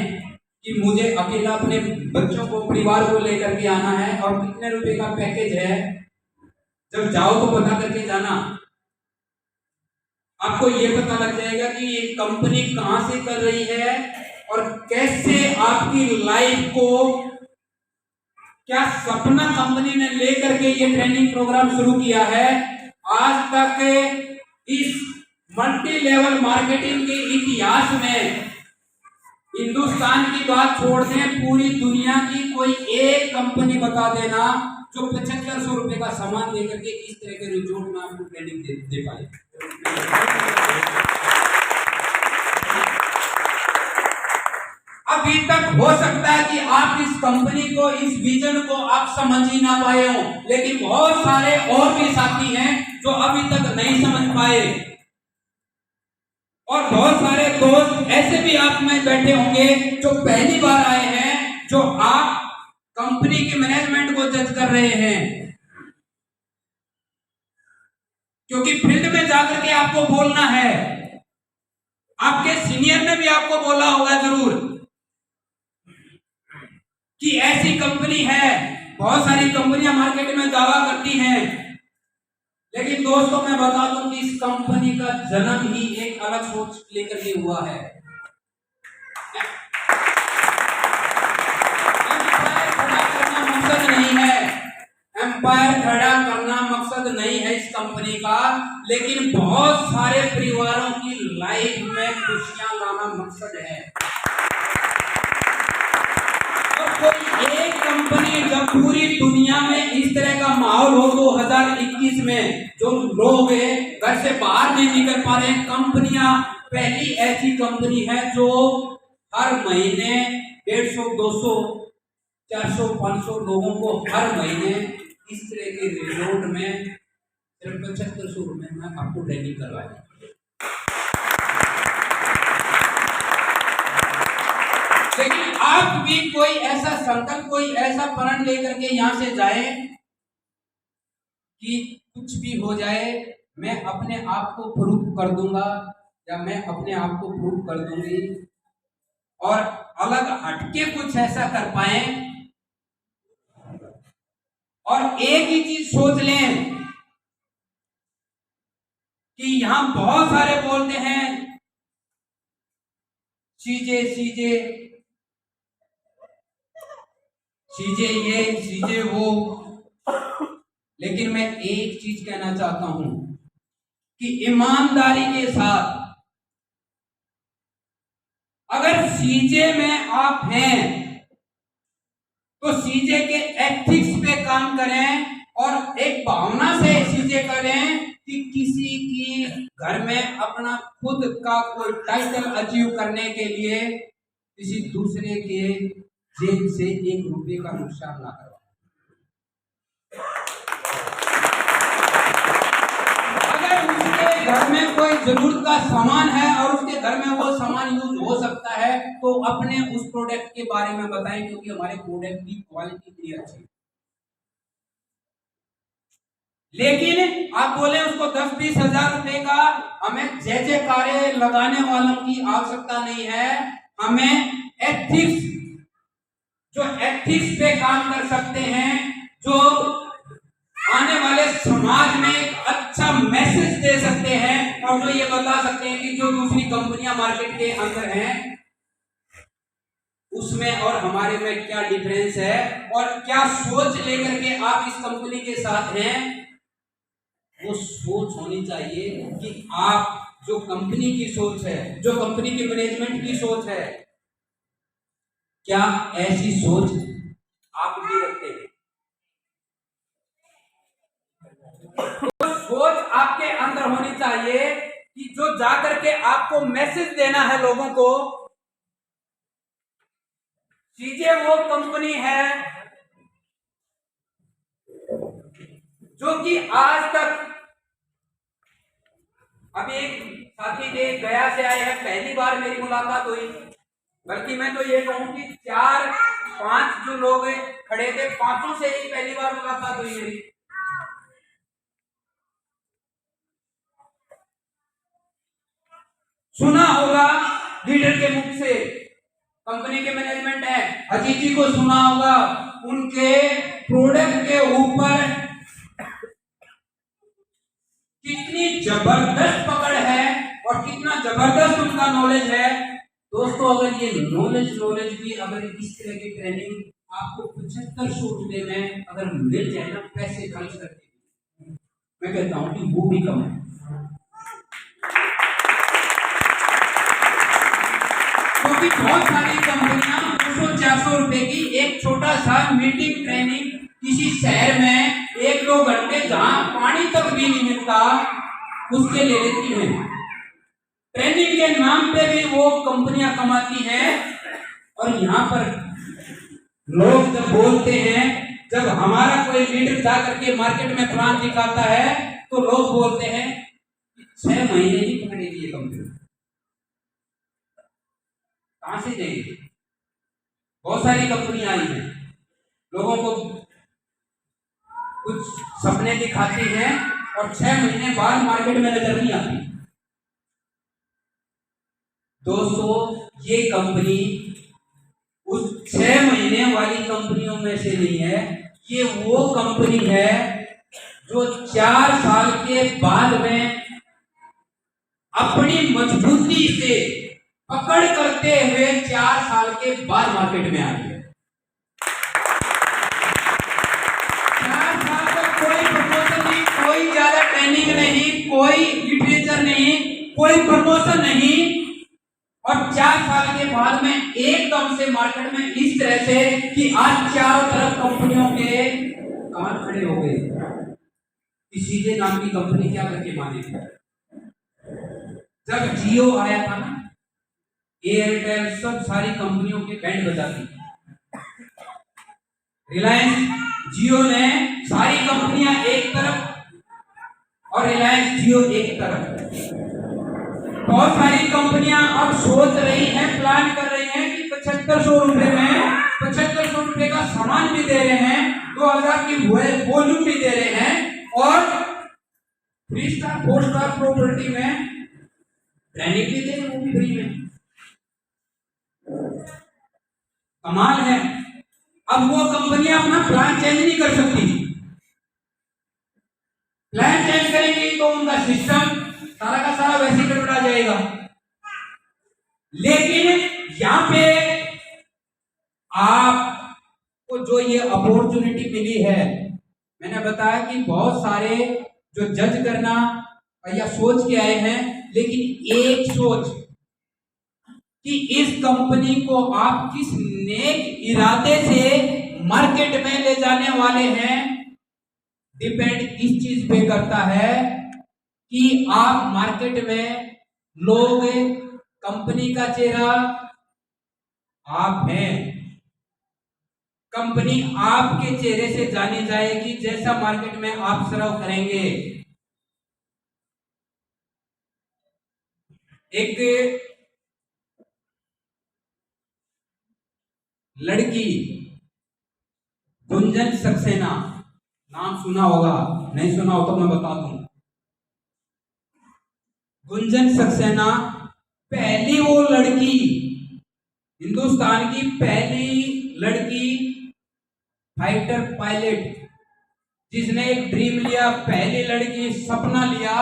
कि मुझे अकेला अपने बच्चों को, परिवार को लेकर के आना है और कितने रुपए का पैकेज है, जब जाओ तो पता करके जाना। आपको ये पता लग जाएगा कि ये कंपनी कहां से कर रही है और कैसे आपकी लाइफ को, क्या सपना कंपनी ने लेकर के ये ट्रेनिंग प्रोग्राम शुरू किया है। आज तक इस मल्टी लेवल मार्केटिंग के इतिहास में हिंदुस्तान की बात छोड़ दें, पूरी दुनिया की कोई एक कंपनी बता देना जो 7500 रुपए का सामान देकर के इस तरह के रिजोर्ट में आपको ट्रेनिंग दे पाए। अभी तक हो सकता है कि आप इस कंपनी को, इस विजन को आप समझ ही ना पाए हो, लेकिन बहुत सारे और भी साथी हैं जो अभी तक नहीं समझ पाए, और बहुत सारे दोस्त ऐसे भी आप में बैठे होंगे जो पहली बार आए हैं, जो आप कंपनी के मैनेजमेंट को जज कर रहे हैं, क्योंकि फील्ड में जाकर के आपको बोलना है। आपके सीनियर ने भी आपको बोला होगा जरूर कि ऐसी कंपनी है। बहुत सारी कंपनियां मार्केट में दावा करती हैं, लेकिन दोस्तों मैं बता दूं कि इस कंपनी का जन्म ही एक अलग सोच लेकर के हुआ है। एम्पायर खड़ा करना मकसद नहीं है इस कंपनी का, लेकिन बहुत सारे परिवारों की लाइफ में खुशियां लाना मकसद है। और कोई एक कंपनी जब पूरी दुनिया में इस तरह का माहौल हो 2021 में, जो लोग घर से बाहर नहीं निकल पा रहे, कंपनियां पहली ऐसी कंपनी है जो हर महीने 150, 200, 400, 500 लोगों को हर महीने इस तरह के रिजोर्ट में सिर्फ 7500 रुपए में आपको ट्रेनिंग करवाएं। लेकिन आप भी कोई ऐसा संकल्प, कोई ऐसा प्रण लेकर के यहां से जाएं कि कुछ भी हो जाए मैं अपने आप को प्रूफ कर दूंगा या मैं अपने आप को प्रूफ कर दूंगी, और अलग हटके कुछ ऐसा कर पाए। और एक ही चीज सोच लें कि यहां बहुत सारे बोलते हैं सीजे सीजे सीजे ये सीजे वो, लेकिन मैं एक चीज कहना चाहता हूं कि ईमानदारी के साथ अगर सीजे में आप हैं तो सीजे के एथिक्स पे काम करें और एक भावना से सीजे करें कि किसी की घर में अपना खुद का कोई टाइटल अचीव करने के लिए किसी दूसरे के जेब से 1 रुपए का नुकसान ना करवाएं। अगर उसके घर में कोई जरूरत का सामान है और उसके घर में वो सामान यूज हो सकता है तो अपने उस प्रोडक्ट के बारे में बताएं, क्योंकि हमारे प्रोडक्ट की क्वालिटी इतनी अच्छी है। लेकिन आप बोले उसको 10-20 हजार रुपए का, हमें जयकारे लगाने वालों की आवश्यकता नहीं है। हमें एथिक्स, जो एथिक्स पे काम कर सकते हैं, जो आने वाले समाज में एक अच्छा मैसेज दे सकते हैं और जो ये बता सकते हैं कि जो दूसरी कंपनियां मार्केट के अंदर हैं उसमें और हमारे में क्या डिफरेंस है और क्या सोच लेकर के आप इस कंपनी के साथ हैं। वो सोच होनी चाहिए कि आप जो कंपनी की सोच है, जो कंपनी के मैनेजमेंट की सोच है, क्या ऐसी सोच आप भी रखते हैं। तो सोच आपके अंदर होनी चाहिए कि जो जाकर के आपको मैसेज देना है लोगों को, चीजें वो कंपनी है जो कि आज तक, अभी एक साथी थे गया से आए हैं, पहली बार मेरी मुलाकात हुई, बल्कि मैं तो ये कहूं कि 4-5 जो लोग खड़े थे, 5 से ही पहली बार मुलाकात हुई मेरी। सुना होगा लीडर के मुख से, कंपनी के मैनेजमेंट है, अजीत जी को सुना होगा, उनके प्रोडक्ट के ऊपर कितनी जबरदस्त पकड़ है और कितना जबरदस्त उनका नॉलेज है। दोस्तों, अगर ये नॉलेज भी अगर इस तरह की ट्रेनिंग आपको 7500 रुपए में अगर मिल जाए ना, पैसे खर्च करके, मैं कहता हूं कि वो भी कम है। क्योंकि बहुत सारी कंपनियां 200-400 रुपए की एक छोटा सा मीटिंग ट्रेनिंग किसी शहर में 1-2 घंटे जहां पानी तक भी नहीं मिलता, उसके ले लेती है। ट्रेनिंग के नाम पे भी वो कंपनियां कमाती हैं। और यहाँ पर लोग जब बोलते हैं, जब हमारा कोई लीडर जा करके मार्केट में प्लान दिखाता है, तो लोग बोलते हैं 6 महीने ही पकड़ेगी ये कंपनी, कहां से देंगे। बहुत सारी कंपनियां आई हैं, लोगों को कुछ सपने दिखाती हैं और 6 महीने बाद मार्केट में नजर नहीं आती। दोस्तों, ये कंपनी उस 6 महीने वाली कंपनियों में से नहीं है। ये वो कंपनी है जो 4 साल के बाद में अपनी मजबूती से पकड़ करते हुए 4 साल के बाद मार्केट में आ गई है। 4 साल तक कोई प्रमोशन नहीं, कोई ज्यादा ट्रेनिंग नहीं, कोई लिटरेचर नहीं, कोई प्रमोशन नहीं, और 4 साल के बाद में एकदम से मार्केट में इस तरह से कि आज चारों तरफ कंपनियों के कमर खड़े हो गए। सीधे नाम की कंपनी क्या करके मानेगी। जब जियो आया था ना, एयरटेल, सब सारी कंपनियों के बैंड बजाती, रिलायंस जियो ने सारी कंपनियां एक तरफ और रिलायंस जियो एक तरफ। बहुत सारी कंपनियां अब सोच रही हैं, प्लान कर रही हैं कि 7500 रुपए में 7500 रुपए का सामान भी दे रहे हैं, 2000 की वॉल्यूम भी दे रहे हैं, और 3 स्टार 4 स्टार प्रॉपर्टी में ट्रेनिंग भी दे रहे हैं, वो भी फ्री में। कमाल है। अब वो कंपनियां अपना प्लान चेंज नहीं कर सकती। प्लान चेंज करेंगी तो उनका सिस्टम सारा का सारा वैसे गड़बड़ा जाएगा। लेकिन यहां पे आपको जो ये अपॉर्चुनिटी मिली है, मैंने बताया कि बहुत सारे जो जज करना या सोच के आए हैं, लेकिन एक सोच कि इस कंपनी को आप किस नेक इरादे से मार्केट में ले जाने वाले हैं, डिपेंड इस चीज पे करता है कि आप मार्केट में लोग, कंपनी का चेहरा आप हैं, कंपनी आपके चेहरे से जानी जाएगी जैसा मार्केट में आप सर्व करेंगे। एक लड़की गुंजन सक्सेना, नाम सुना होगा, नहीं सुना हो तो मैं बता दूं। गुंजन सक्सेना पहली वो लड़की, हिंदुस्तान की पहली लड़की फाइटर पायलट, जिसने एक ड्रीम लिया, पहली लड़की सपना लिया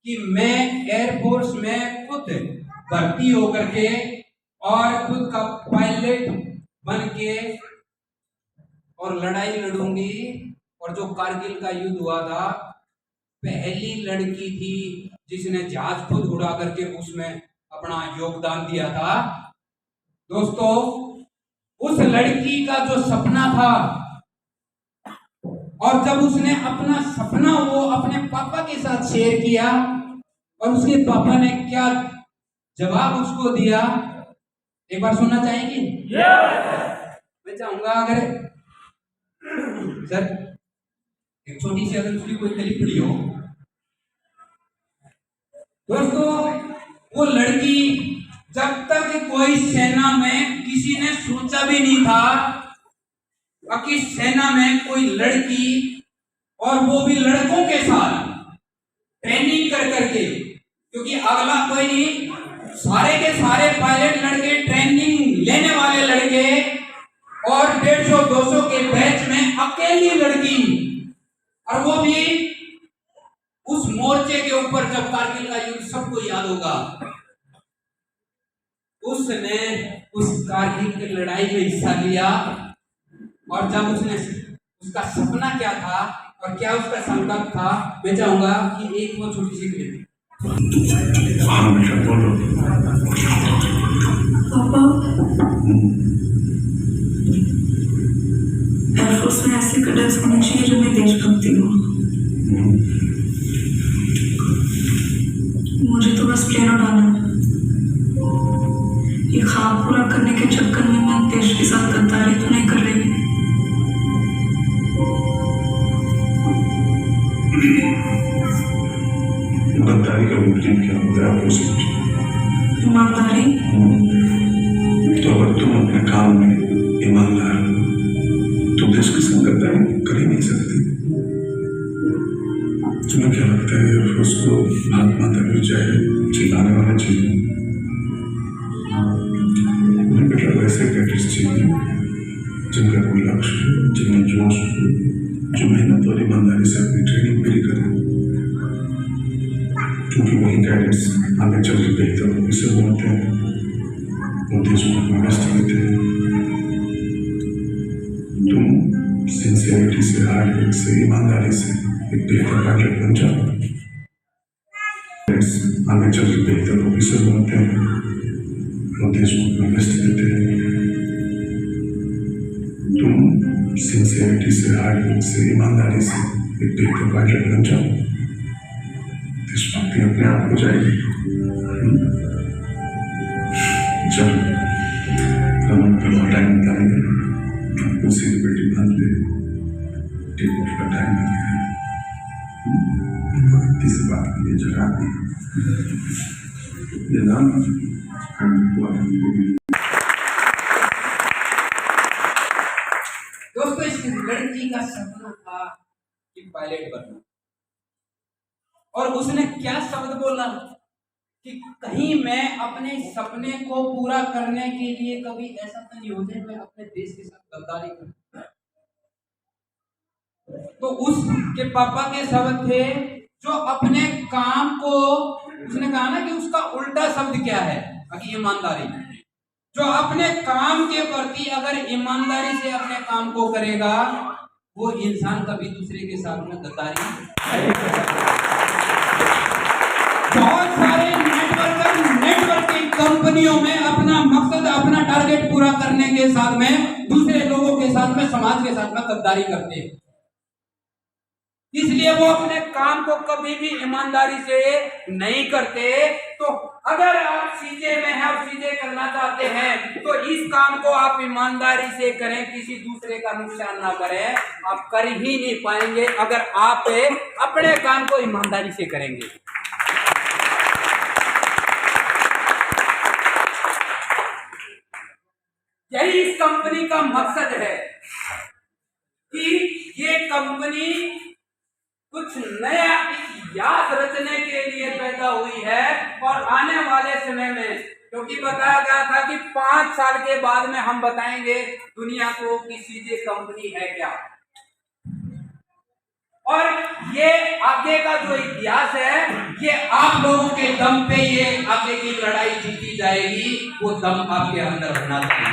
कि मैं एयरफोर्स में खुद भर्ती होकर के और खुद का पायलट बन के और लड़ाई लड़ूंगी। और जो कारगिल का युद्ध हुआ था, पहली लड़की थी जिसने जहाज खुद उड़ा करके उसमें अपना योगदान दिया था। दोस्तों, उस लड़की का जो सपना था, और जब उसने अपना सपना वो अपने पापा के साथ शेयर किया और उसके पापा ने क्या जवाब उसको दिया, एक बार सुनना चाहेंगे? मैं चाहूंगा अगर सर एक छोटी सी अगर उसकी कोई क्लिप पड़ी हो। दोस्तों, वो लड़की, जब तक कोई सेना में किसी ने सोचा भी नहीं था कि सेना में कोई लड़की, और वो भी लड़कों के साथ ट्रेनिंग कर करके, क्योंकि अगला कोई नहीं, सारे के सारे पायलट लड़के, ट्रेनिंग लेने वाले लड़के, और 150-200 के बैच में अकेली लड़की, और वो भी उस मोर्चे के ऊपर जब कारगिल का युद्ध सबको याद होगा, उसने उस कारगिल की लड़ाई में हिस्सा लिया। और जब उसने, उसका सपना क्या था और क्या उसका संकल्प था, मैं चाहूंगा कि एक वो छोटी सी क्लिप। हाँ बेटा बोलो। पापा, एयरफोर्स में ऐसे कैडेट्स होने चाहिए जो मैं देशभक्ति हो। मुझे तो बस प्लेन उड़ाना है। ये ख्वाब पूरा करने के चक्कर में मैं देश के साथ गद्दारी तो नहीं कर रही। गद्दारी का विपरीत क्या होता है आपको समझिए? ईमानदारी। तो अगर तुम अपने काम में ईमानदार हो तो देश की संग गद्दारी कर ही नहीं सकती। तुम्हें क्या लगता है एयरफोर्स को भारत माता की जय चिल्लाने वाला चाहिए? उन्हें बेटा वैसे कैडेट्स चाहिए जिनका कोई लक्ष्य हो, जिनमें जोश हो, जो मेहनत और ईमानदारी से अपनी ट्रेनिंग पूरी करें, क्योंकि वही कैडेट्स आगे चल के बेहतर ऑफिसर बनते हैं और देश को इन्वेस्ट करते हैं। तुम सिंसियरिटी से, हार्ड वर्क से, ईमानदारी से एक बेहतर पायलट बन जाओ, आगे चल के बेहतर ऑफिसर बनते हैं और देश को इन्वेस्ट करते हैं। तुम सिंसियरिटी से, हार्ड वर्क से, ईमानदारी से एक बेहतर पायलट बन जाओ, देशभक्ति अपने आप हो जाएगी। चलो हम थोड़ा टाइम निकालेंगे, कुर्सी की बेटी बांध ले, टेक ऑफ का टाइम आ गया है। किसी बात के लिए जगह दी ये नाम दोस्तों, इस लड़की का सपना था कि पायलट बनना, और उसने क्या शब्द बोला कि कहीं मैं अपने सपने को पूरा करने के लिए कभी ऐसा तो नहीं हो जाए मैं अपने देश के साथ गद्दारी करूं। तो उसके पापा के शब्द थे, जो अपने काम को, उसने कहा ना कि उसका उल्टा शब्द क्या है, कि ईमानदारी। जो अपने काम के प्रति अगर ईमानदारी से अपने काम को करेगा, वो इंसान कभी दूसरे के साथ में गद्दारी नहीं करेगा। बहुत सारे नेटवर्किंग कंपनियों में अपना मकसद, अपना टारगेट पूरा करने के साथ में दूसरे लोगों के साथ में, समाज के साथ में गद्दारी करते हैं। इसलिए वो अपने काम को कभी भी ईमानदारी से नहीं करते। तो अगर आप सीजे में हैं और सीजे करना चाहते हैं तो इस काम को आप ईमानदारी से करें, किसी दूसरे का नुकसान ना करें। आप कर ही नहीं पाएंगे अगर आप अपने काम को ईमानदारी से करेंगे। यही इस कंपनी का मकसद है कि ये कंपनी कुछ नया इतिहास रचने के लिए पैदा हुई है। और आने वाले समय में, क्योंकि बताया गया था कि 5 साल के बाद में हम बताएंगे दुनिया को कि सीजे कंपनी है क्या। और ये आगे का जो इतिहास है, ये आप लोगों के दम पे ये आगे की लड़ाई जीती जाएगी। वो दम आपके अंदर होना चाहिए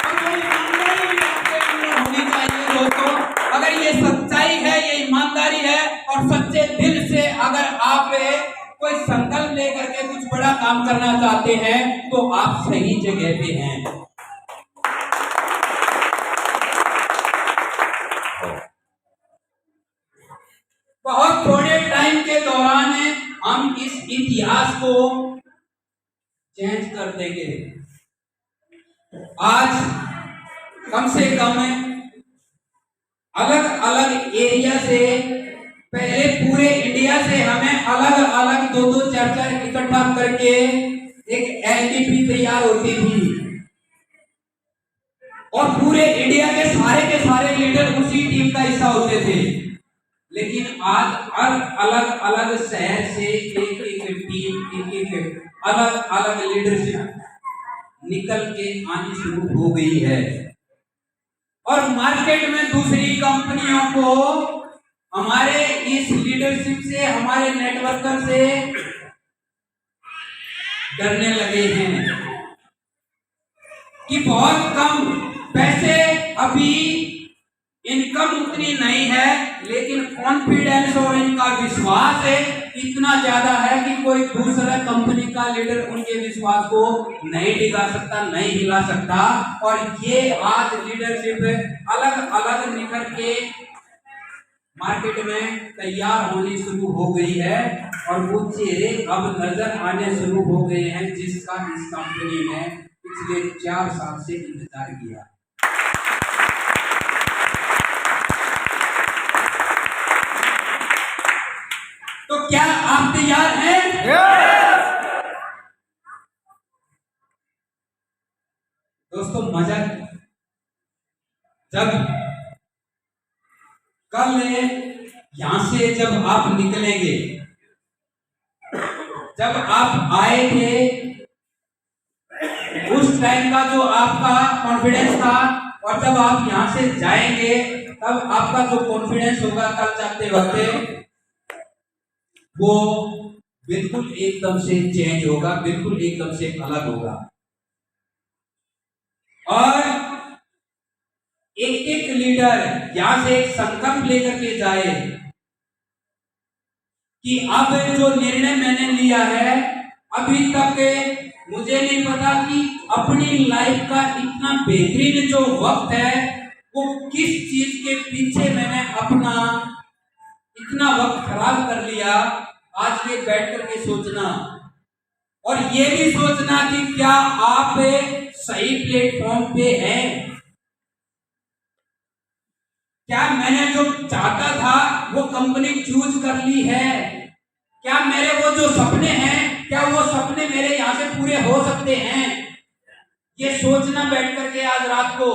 और वो ईमानदारी भी आपके अंदर होनी चाहिए दोस्तों। अगर ये सच्चाई है, ये ईमानदारी है और सच्चे दिल से अगर आप कोई संकल्प लेकर के कुछ बड़ा काम करना चाहते हैं तो आप सही जगह पे हैं। बहुत थोड़े टाइम के दौरान हम इस इतिहास को चेंज कर देंगे। आज कम से कम अलग अलग एरिया से, पहले पूरे इंडिया से हमें अलग अलग दो चार इकट्ठा करके एक एलडीपी तैयार होती थी और पूरे इंडिया के सारे लीडर उसी टीम का हिस्सा होते थे। लेकिन आज अलग अलग शहर से एक टीम, एक अलग अलग लीडरशिप निकल के आनी शुरू हो गई है और मार्केट में दूसरी कंपनियों को हमारे इस लीडरशिप से, हमारे नेटवर्कर से डरने लगे हैं कि बहुत कम पैसे, अभी इनकम उतनी नहीं है, लेकिन कॉन्फिडेंस और इनका विश्वास है इतना ज्यादा है कि कोई दूसरा कंपनी का लीडर उनके विश्वास को नहीं डिगा सकता, नहीं हिला सकता। और ये आज लीडरशिप अलग अलग निकल के मार्केट में तैयार होनी शुरू हो गई है और वो चेहरे अब नजर आने शुरू हो गए हैं जिसका इस कंपनी ने पिछले 4 साल से इंतजार किया। तो क्या आप तैयार हैं? दोस्तों मजा जब कल यहां से जब आप निकलेंगे, जब आप आए थे उस टाइम का जो आपका कॉन्फिडेंस था और जब आप यहां से जाएंगे तब आपका जो कॉन्फिडेंस होगा कल जाते वक्त वो बिल्कुल एकदम से चेंज होगा, बिल्कुल एकदम से अलग होगा। और एक एक लीडर यहां से एक संकल्प लेकर के जाए कि अब जो निर्णय मैंने लिया है, अभी तक मुझे नहीं पता कि अपनी लाइफ का इतना बेहतरीन जो वक्त है वो किस चीज के पीछे मैंने अपना इतना वक्त खराब कर लिया। आज ये बैठ करके सोचना और ये भी सोचना कि क्या आप सही प्लेटफॉर्म पे हैं, क्या मैंने जो चाहता था वो कंपनी चूज कर ली है, क्या मेरे वो जो सपने हैं क्या वो सपने मेरे यहां से पूरे हो सकते हैं। ये सोचना बैठ करके आज रात को,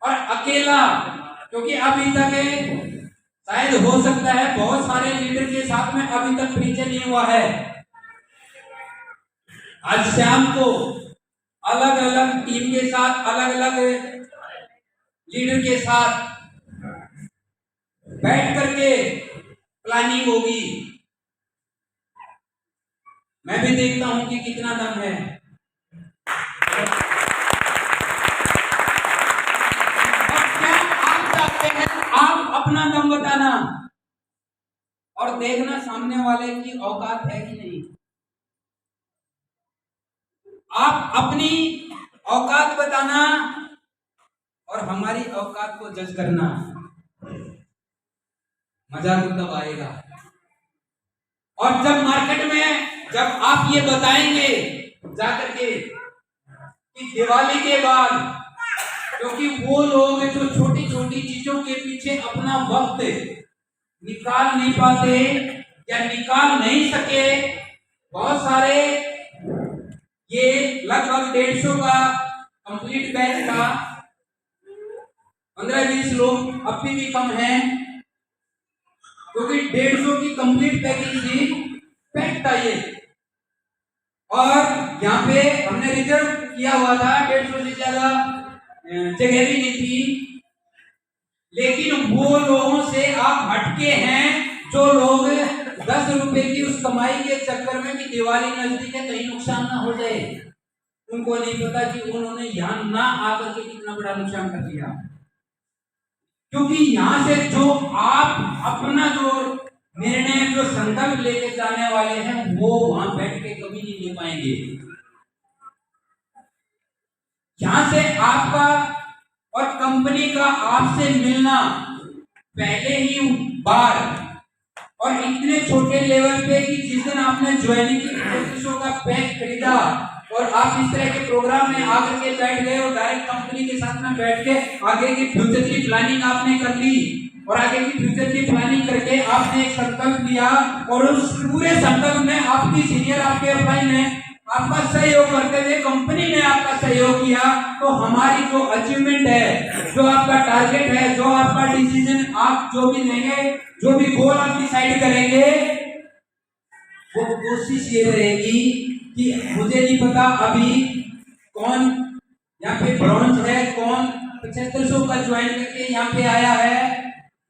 और अकेला, क्योंकि अभी तक शायद हो सकता है बहुत सारे लीडर के साथ में अभी तक परिचय नहीं हुआ है। आज शाम को अलग अलग टीम के साथ, अलग अलग लीडर के साथ बैठ करके प्लानिंग होगी। मैं भी देखता हूं कि कितना दम है। आप अपना दम बताना और देखना सामने वाले की औकात है कि नहीं। आप अपनी औकात बताना और हमारी औकात को जज करना। मजा तो तब आएगा। और जब मार्केट में जब आप ये बताएंगे जाकर के कि दिवाली के बाद, क्योंकि वो लोग जो छोटी छोटी चीजों के पीछे अपना वक्त निकाल नहीं पाते या निकाल नहीं सके, बहुत सारे ये लगभग 150 का कंप्लीट बैच था, 15-20 लोग अभी भी कम हैं, क्योंकि 150 की कंप्लीट पैकेज थी, पैक था ये। और यहाँ पे हमने रिजर्व किया हुआ था, 150 से ज्यादा जगह भी नहीं थी। लेकिन वो लोगों से आप हटके हैं जो लोग 10 रुपए की उस कमाई के चक्कर में कि दिवाली नजदीक है कहीं नुकसान ना हो जाए, उनको नहीं पता कि उन्होंने यहाँ ना आकर के कितना बड़ा नुकसान कर दिया। क्योंकि यहाँ से जो आप अपना जो निर्णय जो संकल्प लेके जाने वाले हैं वो वहां बैठ के कभी नहीं ले पाएंगे। यहाँ से आपका और कंपनी का आपसे मिलना पहले ही बार और इतने छोटे लेवल पे कि जिस दिन आपने ज्वाइनिंग की 2500 का पैक खरीदा और आप इस तरह के प्रोग्राम में आकर के बैठ गए और डायरेक्ट कंपनी के साथ में बैठ के आगे की फ्यूचर की प्लानिंग आपने कर ली और आगे की फ्यूचर की प्लानिंग करके आपने एक संकल्प लिया और उस पूरे संकल्प में आपकी सीनियर आपके एम्प्लॉय ने आपका सहयोग करते हुए कंपनी ने आपका सहयोग किया, तो हमारी जो अचीवमेंट है, जो आपका टारगेट है, जो आपका डिसीजन आप जो भी लेंगे, जो भी गोल आप डिसाइड करेंगे, वो कोशिश ये रहेगी कि मुझे नहीं पता अभी कौन यहाँ पे ब्रॉन्ज है, कौन 7500 का ज्वाइन करके यहाँ पे आया है,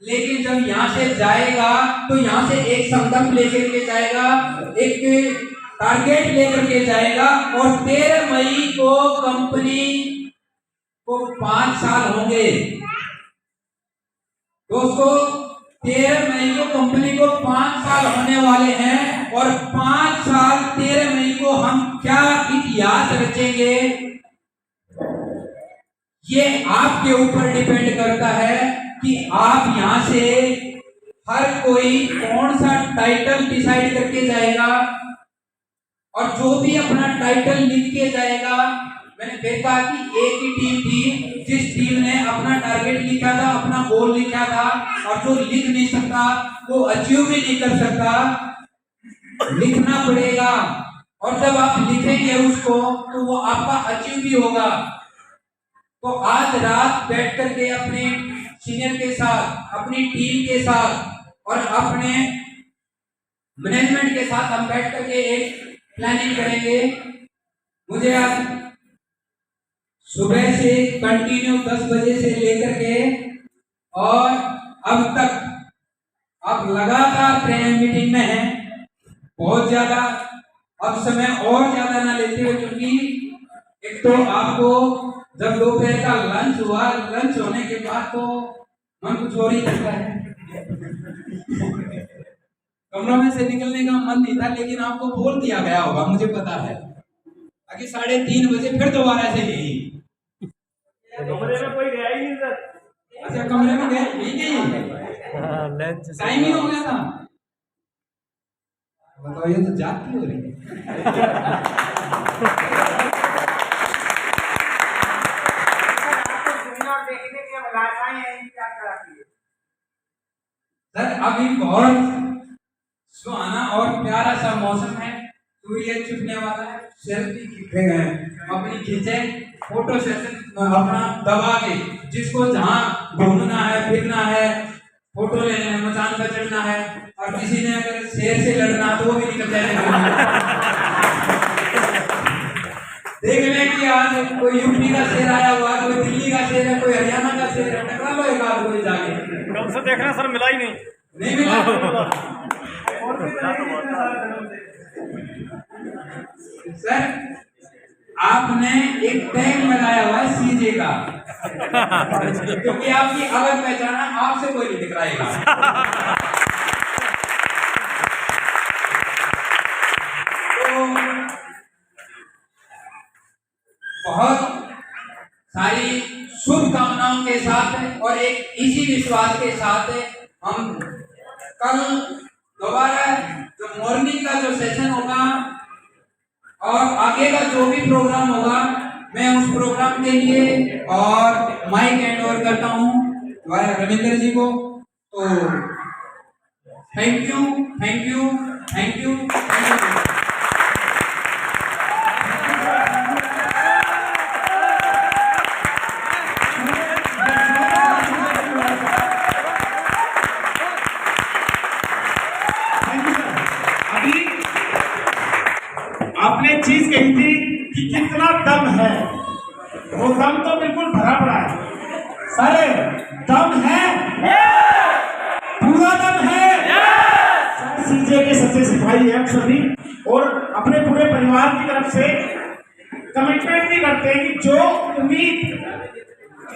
लेकिन जब यहाँ से जाएगा तो यहाँ से एक संकल्प लेकर के जाएगा, एक टारगेट लेकर के जाएगा और 13 मई को कंपनी को 5 साल होंगे। दोस्तों 13 मई को कंपनी को 5 साल होने वाले हैं और 5 साल 13 मई को हम क्या इतिहास रचेंगे ये आपके ऊपर डिपेंड करता है कि आप यहाँ से हर कोई कौन सा टाइटल डिसाइड करके जाएगा और जो भी अपना टाइटल लिख के जाएगा। मैंने देखा कि एक ही टीम थी जिस टीम ने अपना टारगेट लिखा था, अपना गोल लिखा था और जो लिख नहीं सकता वो अचीव भी नहीं कर सकता, लिखना पड़ेगा और जब आप लिखेंगे उसको तो वो आपका अचीव भी होगा। तो आज रात बैठ करके अपने सीनियर के साथ, अपनी टीम के साथ और अपने मैनेजमेंट के साथ हम बैठ करके एक प्लानिंग करेंगे। मुझे आज सुबह से कंटिन्यू 10 बजे से लेकर के और अब तक आप लगातार मीटिंग में हैं, बहुत ज्यादा अब समय और ज्यादा ना लेते हुए, क्योंकि एक तो आपको जब दोपहर का लंच हुआ, लंच होने के बाद तो मन कुछ और ही करता है, कमरों में से निकलने का मन नहीं था, लेकिन आपको बोल दिया गया होगा, मुझे पता है, ताकि 3:30 बजे फिर दोबारा से यही कमरे में कोई गया ही नहीं सर। अच्छा कमरे में गए नहीं, टाइम ही हो गया था। बताओ ये तो जाती हो रही है। सर अभी बहुत सुहाना और प्यारा सा मौसम है, सूर्य छिपने वाला है, सेल्फी खींचे गए, अपनी खींचे फोटो सेशन अपना दबा के, जिसको जहाँ घूमना है, फिरना है, फोटो लेना है, मचान पर चढ़ना है और किसी ने अगर शेर से लड़ना तो वो भी निकल जाएगा। देख लें कि आज कोई यूपी का शेर आया हुआ, कोई दिल्ली का शेर है, कोई हरियाणा का शेर है, टकरा लो एक आध कोई जाके। कब से देखना सर, मिला ही नहीं मिला। सर आपने एक टैग लगाया हुआ है सीजे का, क्योंकि आपकी अलग पहचान है, आपसे कोई नहीं टकराएगा। तो बहुत सारी शुभकामनाओं के साथ और एक इसी विश्वास के साथ हम कल दोबारा जो मॉर्निंग का जो सेशन होगा और आगे का जो भी प्रोग्राम होगा, मैं उस प्रोग्राम के लिए और माइक हैंड ओवर करता हूँ द्वारा रविंद्र जी को। तो thank you, thank you, thank you, thank you. आपने चीज कही थी कि कितना दम है, वो दम तो बिल्कुल भरा पड़ा है। सर दम है सिपाही हैं सभी, और अपने पूरे परिवार की तरफ से कमिटमेंट भी करते हैं कि जो उम्मीद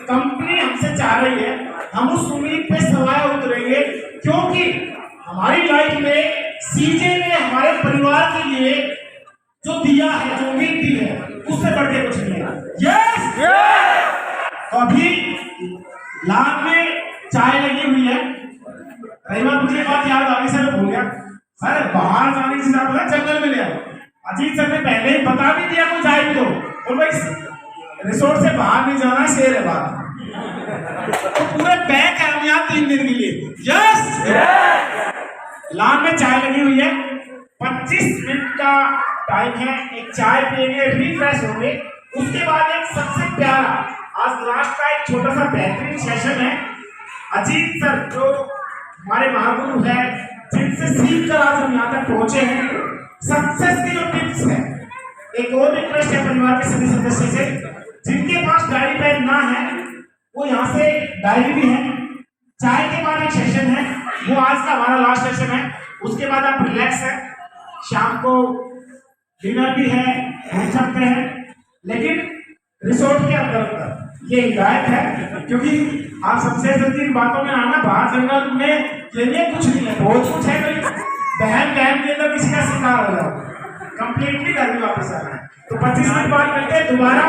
कंपनी हमसे चाह रही है हम उस उम्मीद पे सवाए उतरेंगे, क्योंकि हमारी लाइफ में सीजे ने हमारे परिवार के लिए जो दिया है, जो उम्मीद दी है, उससे बढ़ के कुछ नहीं है। यस तो अभी लान में चाय लगी हुई है। रही बात, मुझे बात याद आ गई सर, मैं भूल गया सर, बाहर जाने की हिसाब से जंगल में ले आओ। अजीत सर ने पहले ही बता भी दिया कुछ आए तो, और भाई रिसोर्ट से बाहर नहीं जाना, शेर है बात। तो पूरे पैक है हम यहाँ 3 दिन के लिए। यस लान में चाय लगी हुई है, 25 मिनट का टाइम है, एक चाय पिएंगे, रिफ्रेश होंगे, उसके बाद एक सबसे प्यारा आज लास्ट का एक छोटा सा बेहतरीन सेशन है। अजीत सर जो हमारे महागुरु है, जिनसे सीख कर आज हम यहाँ तक पहुंचे हैं, सक्सेस की जो टिप्स है, एक और रिक्वेस्ट है परिवार के सभी सदस्य से, जिनके पास डायरी पेन ना है वो यहाँ से डायरी भी है। चाय के बाद एक सेशन है, वो आज का हमारा लास्ट सेशन है, उसके बाद आप रिलैक्स है, शाम को डिनर भी है, घूम सकते हैं, लेकिन रिसोर्ट के अंदर ये हिदायत है, क्योंकि आप सबसे जल्दी इन बातों में आना, बाहर जंगल में के लिए कुछ नहीं है, बहुत कुछ है, बहन के अंदर किसी का शिकार हो जाओ, कंप्लीटली घर में वापस आना है। तो 25 मिनट बाद मिलते हैं दोबारा।